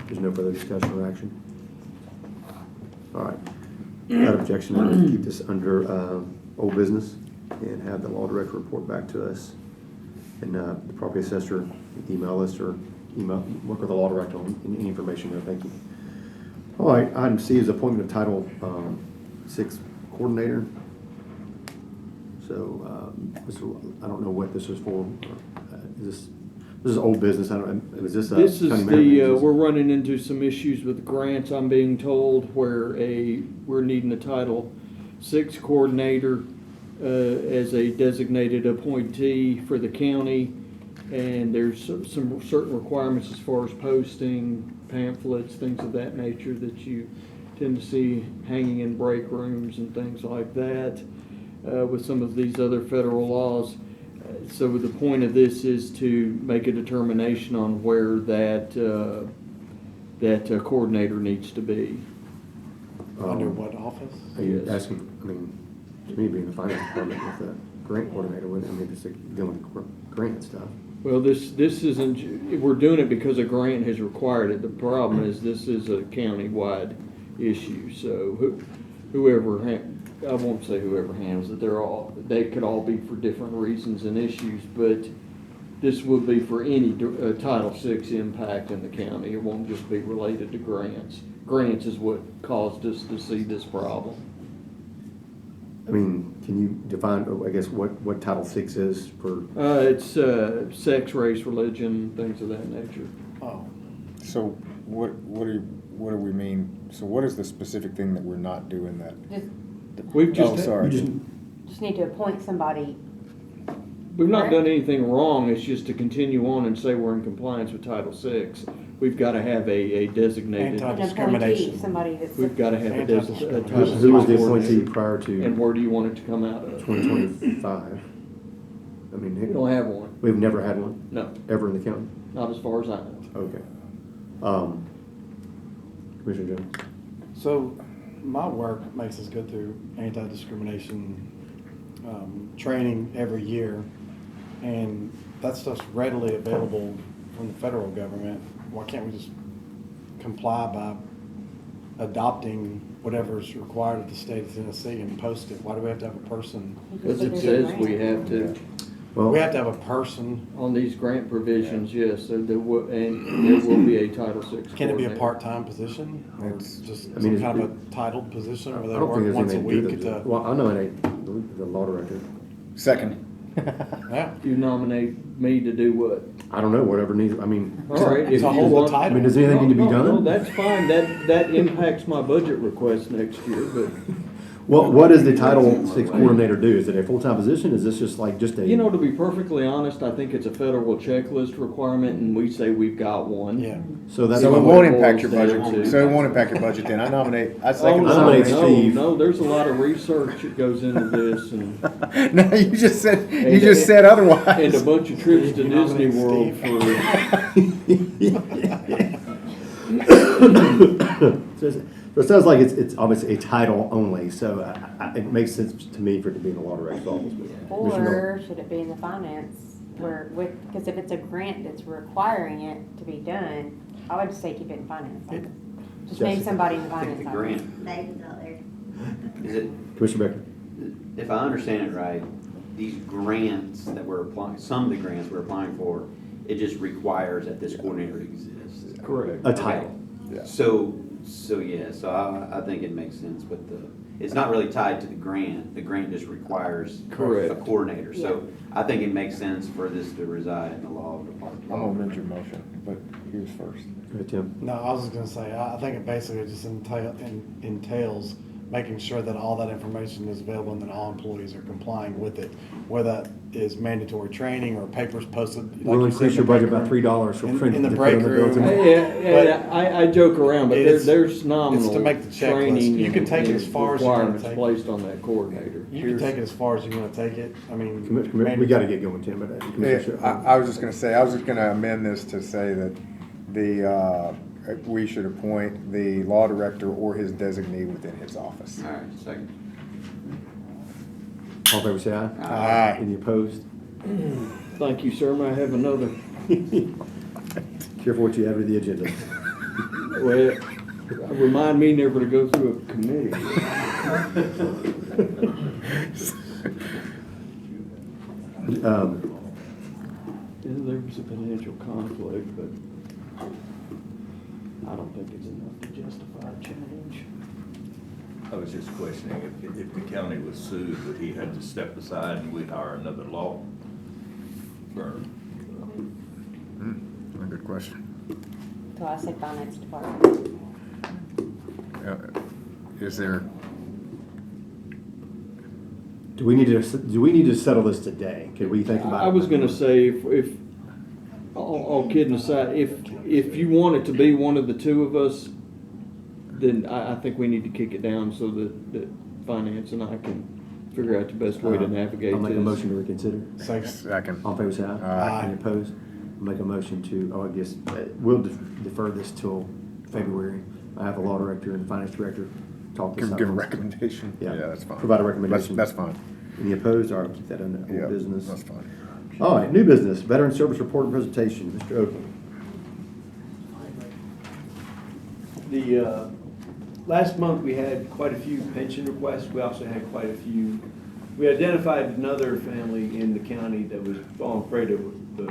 There's no further discussion or action. All right. Without objection, I'm going to keep this under old business and have the law director report back to us. And the property assessor email us or work with the law director on any information there. Thank you. All right. Item C is appointment of Title VI coordinator. So I don't know what this is for. This is old business. I don't. Is this? This is county manager? we're running into some issues with grants. I'm being told where we're needing a Title VI coordinator as a designated appointee for the county, and there's some certain requirements as far as posting pamphlets, things of that nature that you tend to see hanging in break rooms and things like that with some of these other federal laws. So the point of this is to make a determination on where that coordinator needs to be. Under what office? Are you Yes. asking, I mean, to me, being the finance department with the grant coordinator, wouldn't, I mean, just dealing with grant stuff. Well, this isn't, we're doing it because a grant has required it. The problem is this is a county-wide issue, so whoever, I won't say whoever handles it, they could all be for different reasons and issues, but this would be for any Title VI impact in the county. It won't just be related to grants. Grants is what caused us to see this problem. I mean, can you define, I guess, what Title VI is for? It's sex, race, religion, things of that nature. Oh, So what do we mean? So what is the specific thing that we're not doing that? We've Oh, just, sorry. Just need to appoint somebody. we've not done anything wrong. It's just to continue on and say we're in compliance with Title VI. We've got to have a designated, Anti- An appointee, Discrimination. somebody that's. we've got to have a Anti-discrimination. Title VI Who was the appointee coordinator. prior to And where do you want it to come out of? 2025? I We mean, don't have one. we've never had one, No, ever in the county? not as far as I know. Okay. Commissioner Jones? so my work makes us go through anti-discrimination training every year, and that stuff's readily available from the federal government. Why can't we just comply by adopting whatever's required of the state of Tennessee and post it? Why do we have to have a person? Because it says we have to, Well, We have to have a person. on these grant provisions, yes, and there will be a Title VI Can it be a coordinator. part-time position, or It's- just I mean, some kind it's- of a titled position I where they don't think work there's once a anything to week do at with the? Well, I nominate the law director. Second. Yeah. You nominate me to do what? I don't know, whatever needs, I mean. All right. if To you hold the want- title. I mean, does anything need to be No, done? that's fine, that impacts my budget request next year, but, What does the Title VI coordinator do? Is it a full-time position? Is this just like just a? you know, to be perfectly honest, I think it's a federal checklist requirement, and we say we've got one. Yeah. So that's. So it what won't it impact your boils down budget. to. So it won't impact your budget then. I second Oh, the no, nominate nomination. Steve. no, there's a lot of research that goes into this, and No, you just said And otherwise. and a bunch of trips to You Disney nominate World Steve. for, So it sounds like it's obviously a title only, so it makes sense to me for it to be in the law director's office. but Commissioner Miller? Or should it be in the finance, because if it's a grant that's requiring it to be done, I would say keep it in finance. Just name Jessica. somebody in the I think finance. the office. grant, is it, Commissioner Becker? if I understand it right, these grants that we're applying, some of the grants we're applying for, it just requires that this coordinator exists. correct. A title. Yeah. So I think it makes sense, but it's not really tied to the grant just requires Correct. a coordinator. So I think it makes sense for this to reside in the law department. I'm gonna amend your motion, but here's first. Go ahead, Tim. No, I was just gonna say, I think it basically just entails making sure that all that information is available and that all employees are complying with it. Whether that is mandatory training or papers posted. like We'll you said, increase in your the budget break by room. $3 for In- printing. in the to put on break building. room. Yeah, I joke around, but It's- there's nominal it's to make the checklist. training You can and- take it and as far as you wanna requirements take it. placed on that coordinator. You can take it as far as you wanna take it, I mean. We gotta get going, Tim, but. I was just gonna say, I was just gonna amend this to say that we should appoint the law director or his designee within his office. All right, second. All in favor, say aye. Aye. Any opposed? Thank you, sir. May I have another? Careful what you add to the agenda. Well, remind me never to go through a committee. There was a potential conflict, but I don't think it's enough to justify a change. I was just questioning if the county was sued, would he have to step aside and we'd hire another law firm? A good question. So I say finance department. Is there, Do we need to settle this today? Could we think about it? I was gonna say, if all kidding aside, if you want it to be one of the two of us, then I think we need to kick it down so that finance and I can figure out the best way to navigate I'll make a this. motion to reconsider. Second. All in favor, say aye. Aye. Any opposed? I'll make a motion to, I guess, we'll defer this till February. I have the law director and the finance director talk this out. Give a recommendation? Yeah. That's fine. Provide a recommendation. That's fine. Any opposed? All right, keep that under Yeah, old business. that's fine. All right, new business, veteran service report and presentation. Mr. Oakley. The, last month, we had quite a few pension requests. We also had quite a few, we identified another family in the county that was falling prey to the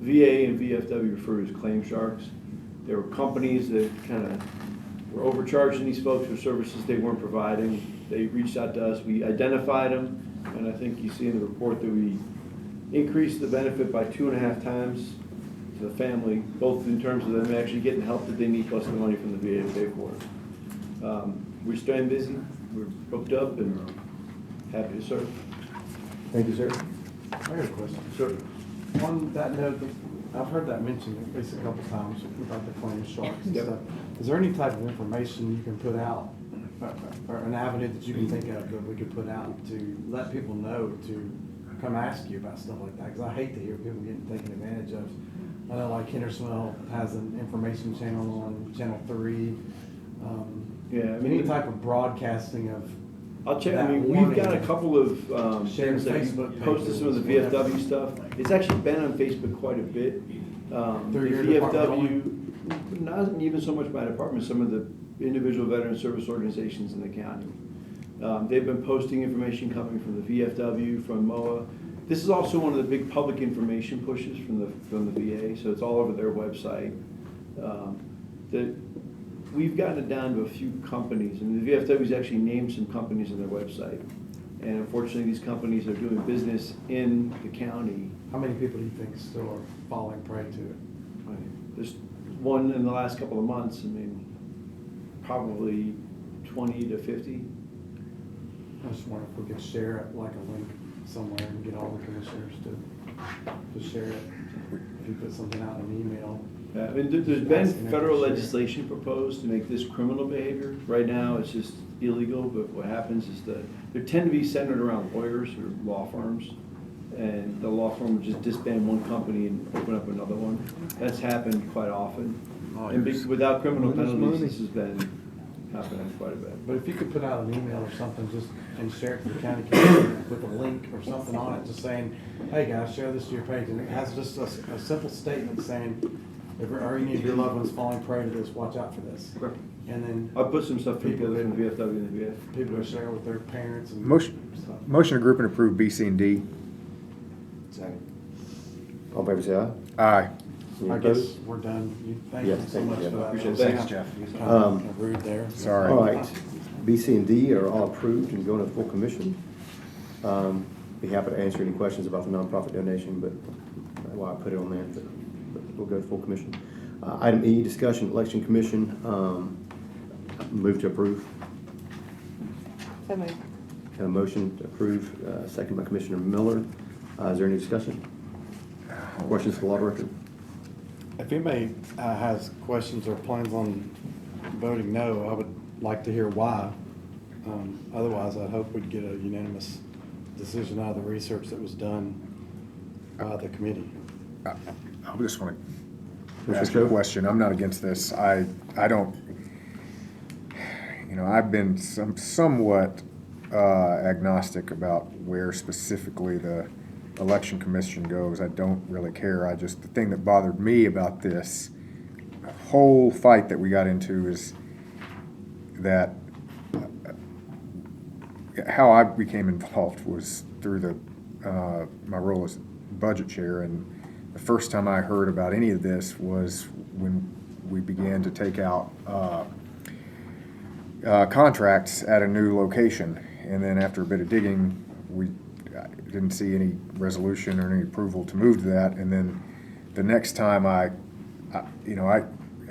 VA and VFW referred as claim sharks. There were companies that kind of were overcharging these folks for services they weren't providing. They reached out to us, we identified them, and I think you see in the report that we increased the benefit by 2.5 times to the family, both in terms of them actually getting the help that they need, plus the money from the VA to pay for it. We're staying busy, we're booked up, and happy to serve. Thank you, sir. I got a question. Sir. On that note, I've heard that mentioned at least a couple times about the claim sharks and Yep. stuff. Is there any type of information you can put out, or an avenue that you can think of that we could put out to let people know to come ask you about stuff like that? Because I hate to hear people getting taken advantage of. I know like Hendersonville has an information channel on Channel 3. Yeah, I Any mean, type of broadcasting of I'll check, I that mean, warning. we've got a couple of, Sharing things that we Facebook posted some of the pages, whatever. VFW stuff. It's actually been on Facebook quite a bit. The Through your department VFW, not even so much my department, some of the individual veteran service organizations in the county. They've been posting information coming from the VFW, from MOA. This is also one of the big public information pushes from the VA, so it's all over their website. We've gotten it down to a few companies, and the VFW's actually named some companies on their website. And unfortunately, these companies are doing business in the county. How many people do you think still are falling prey to it? There's one in the last couple of months, I mean, probably 20 to 50. I just wonder if we could share it like a link somewhere and get all the commissioners to share it. If you put something out in an email. I mean, there's been federal legislation proposed to make this criminal behavior. Right now, it's just illegal, but what happens is that they tend to be centered around lawyers or law firms. And the law firm will just disband one company and open up another one. That's happened quite often. And without criminal penalties, this has been happening quite a bit. But if you could put out an email or something just and share it to the county commissioner with a link or something on it, just saying, hey guys, share this to your page. And it has just a simple statement saying, if any of your loved ones falling prey to this, watch out for this. And then I'll put some stuff together from the VFW and the VF. people are sharing with their parents and stuff. Motion to group and approve B, C, and D. All in favor, say aye. Aye. Any I guess opposed? we're done. Thank Yes, you so thank you, much Jeff. for that. Appreciate it. Thanks, Jeff. Rude there. Sorry. All right, B, C, and D are all approved and going to full commission. Be happy to answer any questions about the nonprofit donation, but why I put it on there, but we'll go to full commission. Item E, discussion, election commission, move to approve. So moved. Got a motion to approve, second by Commissioner Miller. Is there any discussion? Questions for the law director? If anybody has questions or plans on voting no, I would like to hear why. Otherwise, I hope we'd get a unanimous decision out of the research that was done by the committee. I just want to Mr. ask you a Choate? question. I'm not against this. I don't, I've been somewhat agnostic about where specifically the election commission goes. I don't really care. The thing that bothered me about this whole fight that we got into is that how I became involved was through my role as budget chair, and the first time I heard about any of this was when we began to take out contracts at a new location, and then after a bit of digging, we didn't see any resolution or any approval to move to that, and then the next time I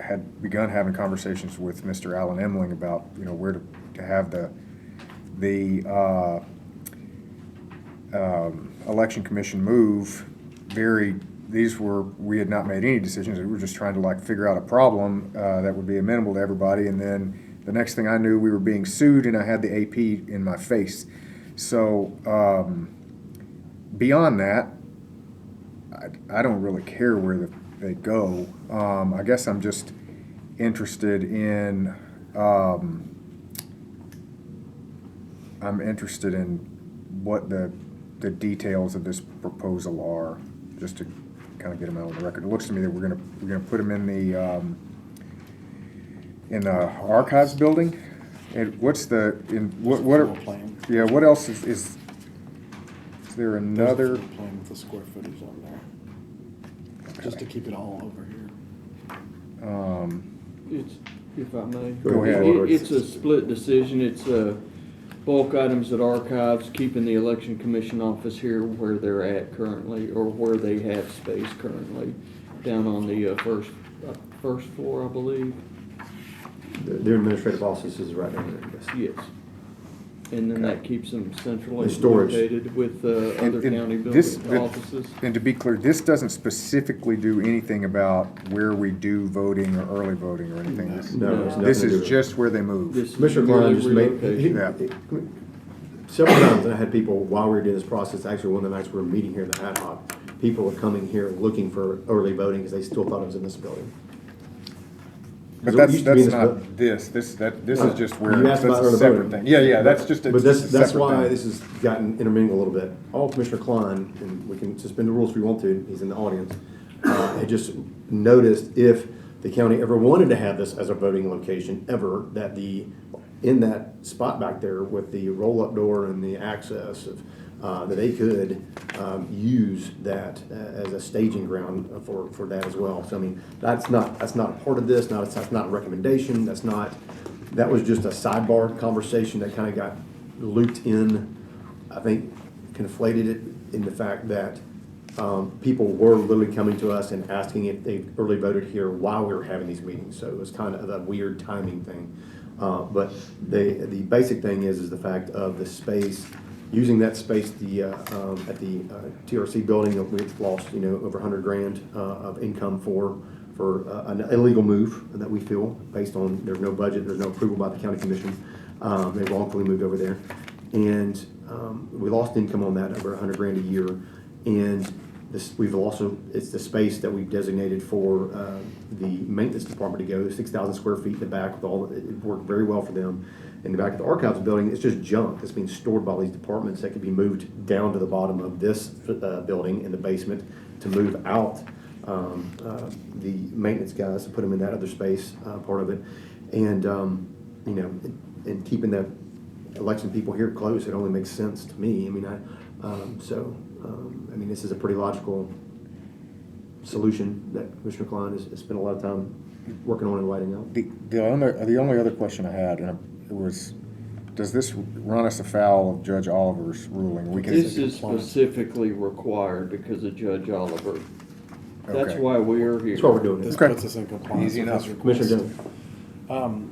had begun having conversations with Mr. Alan Emling about where to have the election commission move. We had not made any decisions. We were just trying to figure out a problem that would be amenable to everybody. And then the next thing I knew, we were being sued, and I had the AP in my face. So, beyond that, I don't really care where they go. I guess I'm just interested in, I'm interested in what the details of this proposal are, just to kind of get them out on the record. It looks to me that we're gonna put them in the archives building. And what's the, what Floor are, plan. yeah, what else is there There's a another? floor plan with the square footage on there, just to keep it all over here. It's, if I may. Go ahead. It's a split decision. It's bulk items at archives, keeping the election commission office here where they're at currently, or where they have space currently, down on the first floor, I believe. Their administrative office is right down there, yes. Yes. And then that keeps them centrally And storage. located with other county this- building offices. And to be clear, this doesn't specifically do anything about where we do voting or early voting or anything. No, it's This nothing to do is with just where they move. This is Commissioner Klein merely just made, relocation. several times I had people, while we were doing this process, actually one of the nights we were meeting here in the ad hoc, people were coming here looking for early voting because they still thought it was in this building. But It that's used to be in not this is just where, You that's asked about a early separate voting. thing. Yeah, that's just a But just a that's separate why thing. this has gotten intermingled a little bit. All Commissioner Klein, and we can suspend the rules if we want to, he's in the audience, had just noticed if the county ever wanted to have this as a voting location, ever, that in that spot back there with the roll-up door and the access of, that they could use that as a staging ground for that as well. So I mean, that's not a part of this. That's not a recommendation. That was just a sidebar conversation that kind of got looped in. I think conflated it in the fact that people were literally coming to us and asking if they early voted here while we were having these meetings. So it was kind of a weird timing thing. But the basic thing is the fact of the space. Using that space, at the TRC building, we've lost over $100,000 of income for an illegal move that we feel based on there's no budget, there's no approval by the county commission. They wrongfully moved over there, and we lost income on that over $100,000 a year. And it's the space that we've designated for the maintenance department to go, 6,000 square feet in the back. It worked very well for them. In the back of the archives building, it's just junk that's being stored by all these departments that could be moved down to the bottom of this building in the basement to move out the maintenance guys to put them in that other space part of it, and and keeping the election people here close. It only makes sense to me. I mean, I mean, this is a pretty logical solution that Commissioner Klein has spent a lot of time working on and writing out. The only other question I had, and it was, does this run us afoul of Judge Oliver's ruling? This is specifically required because of Judge Oliver. That's Okay. why we are here. That's why we're doing This this. puts us in compliance Easy with enough. his request. Commissioner Jones.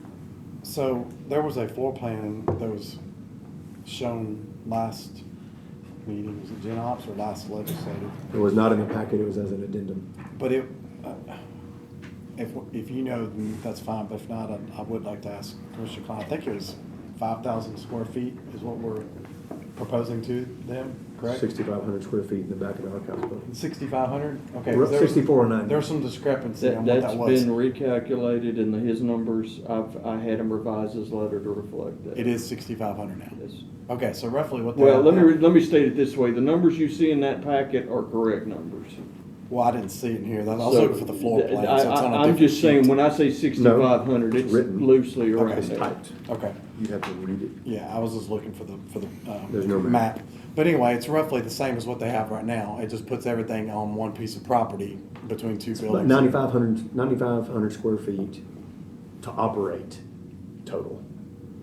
So there was a floor plan that was shown last meeting, was it Gen Ops or last legislative? It was not in the packet, it was as an addendum. But if you know, then that's fine, but if not, I would like to ask Commissioner Klein, I think it was 5,000 square feet is what we're proposing to them, correct? 6,500 square feet in the back of the archives building. 6,500? Okay. We're up 'cause 6409. There's some discrepancy on what That's that was. been recalculated in his numbers. I had him revise his letter to reflect that. It is 6,500 now. Yes. Okay, so roughly what they Well, have let now- me state it this way. The numbers you see in that packet are correct numbers. Well, I didn't see it in here. I was So, looking for the floor plan, so it's on a I'm different just saying, sheet. when I say 6,500, it's it's written. loosely around Okay. It's there. typed. Okay, You'd have to read it. yeah, I was just looking for the There's no map. map. But anyway, it's roughly the same as what they have right now. It just puts everything on one piece of property between two About buildings. 9,500 square feet to operate total.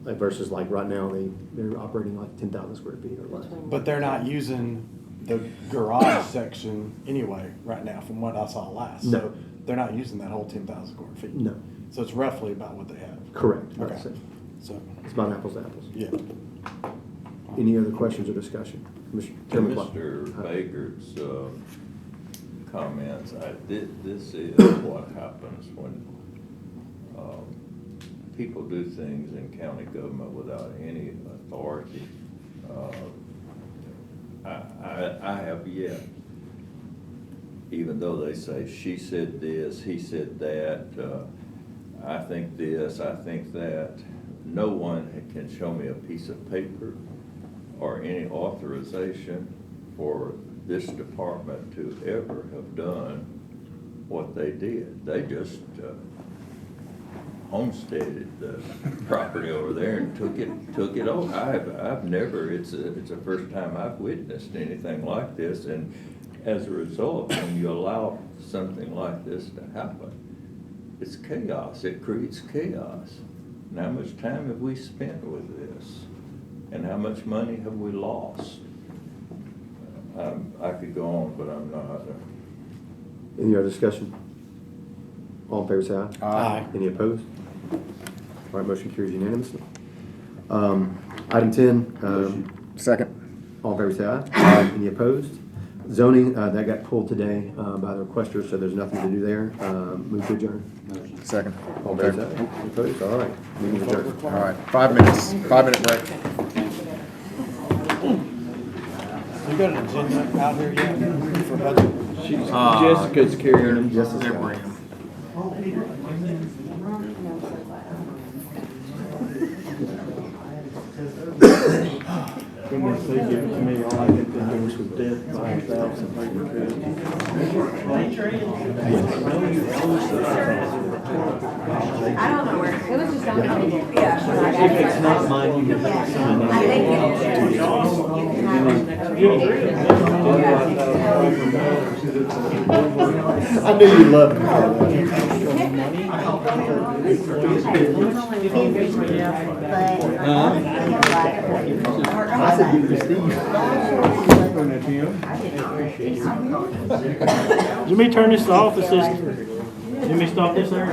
Like versus like right now, they're operating like 10,000 square feet or less. But they're not using the garage section anyway, right now, from what I saw last. No. So they're not using that whole 10,000 square feet. No, So it's roughly about what they have. correct. Okay. That's it. So, It's about apples to apples. yeah. Any other questions or discussion? Commissioner To Chairman Clark. Mr. Baker's comments, this is what happens when people do things in county government without any authority. I have yet, even though they say she said this, he said that, I think this, I think that, no one can show me a piece of paper or any authorization for this department to ever have done what they did. They just homesteaded the property over there and took it over. I've never, it's the first time I've witnessed anything like this, and as a result, when you allow something like this to happen, it's chaos. It creates chaos. And how much time have we spent with this? And how much money have we lost? I could go on, but I'm not. Any other discussion? All in favor, say aye. Aye. Any opposed? All right, motion carries unanimously. Item 10, Second. all in favor, say aye. Aye. Any opposed? Zoning, that got pulled today by the requester, so there's nothing to do there. Move to adjourn. Second. All in favor, say aye. Any opposed? All right, meeting adjourned. All right, 5 minutes, 5-minute break. You got an agenda out here yet for budget? Jessica's carrying them. Yes, it's got it. Unless they give it to me, all I can think of is death by 1,000 paper cuts. I don't know where, it was just on the table. If it's not mine, you can have some. I think I knew you loved it. I said you were Steve. Let me turn this off, assistant. Let me stop this there.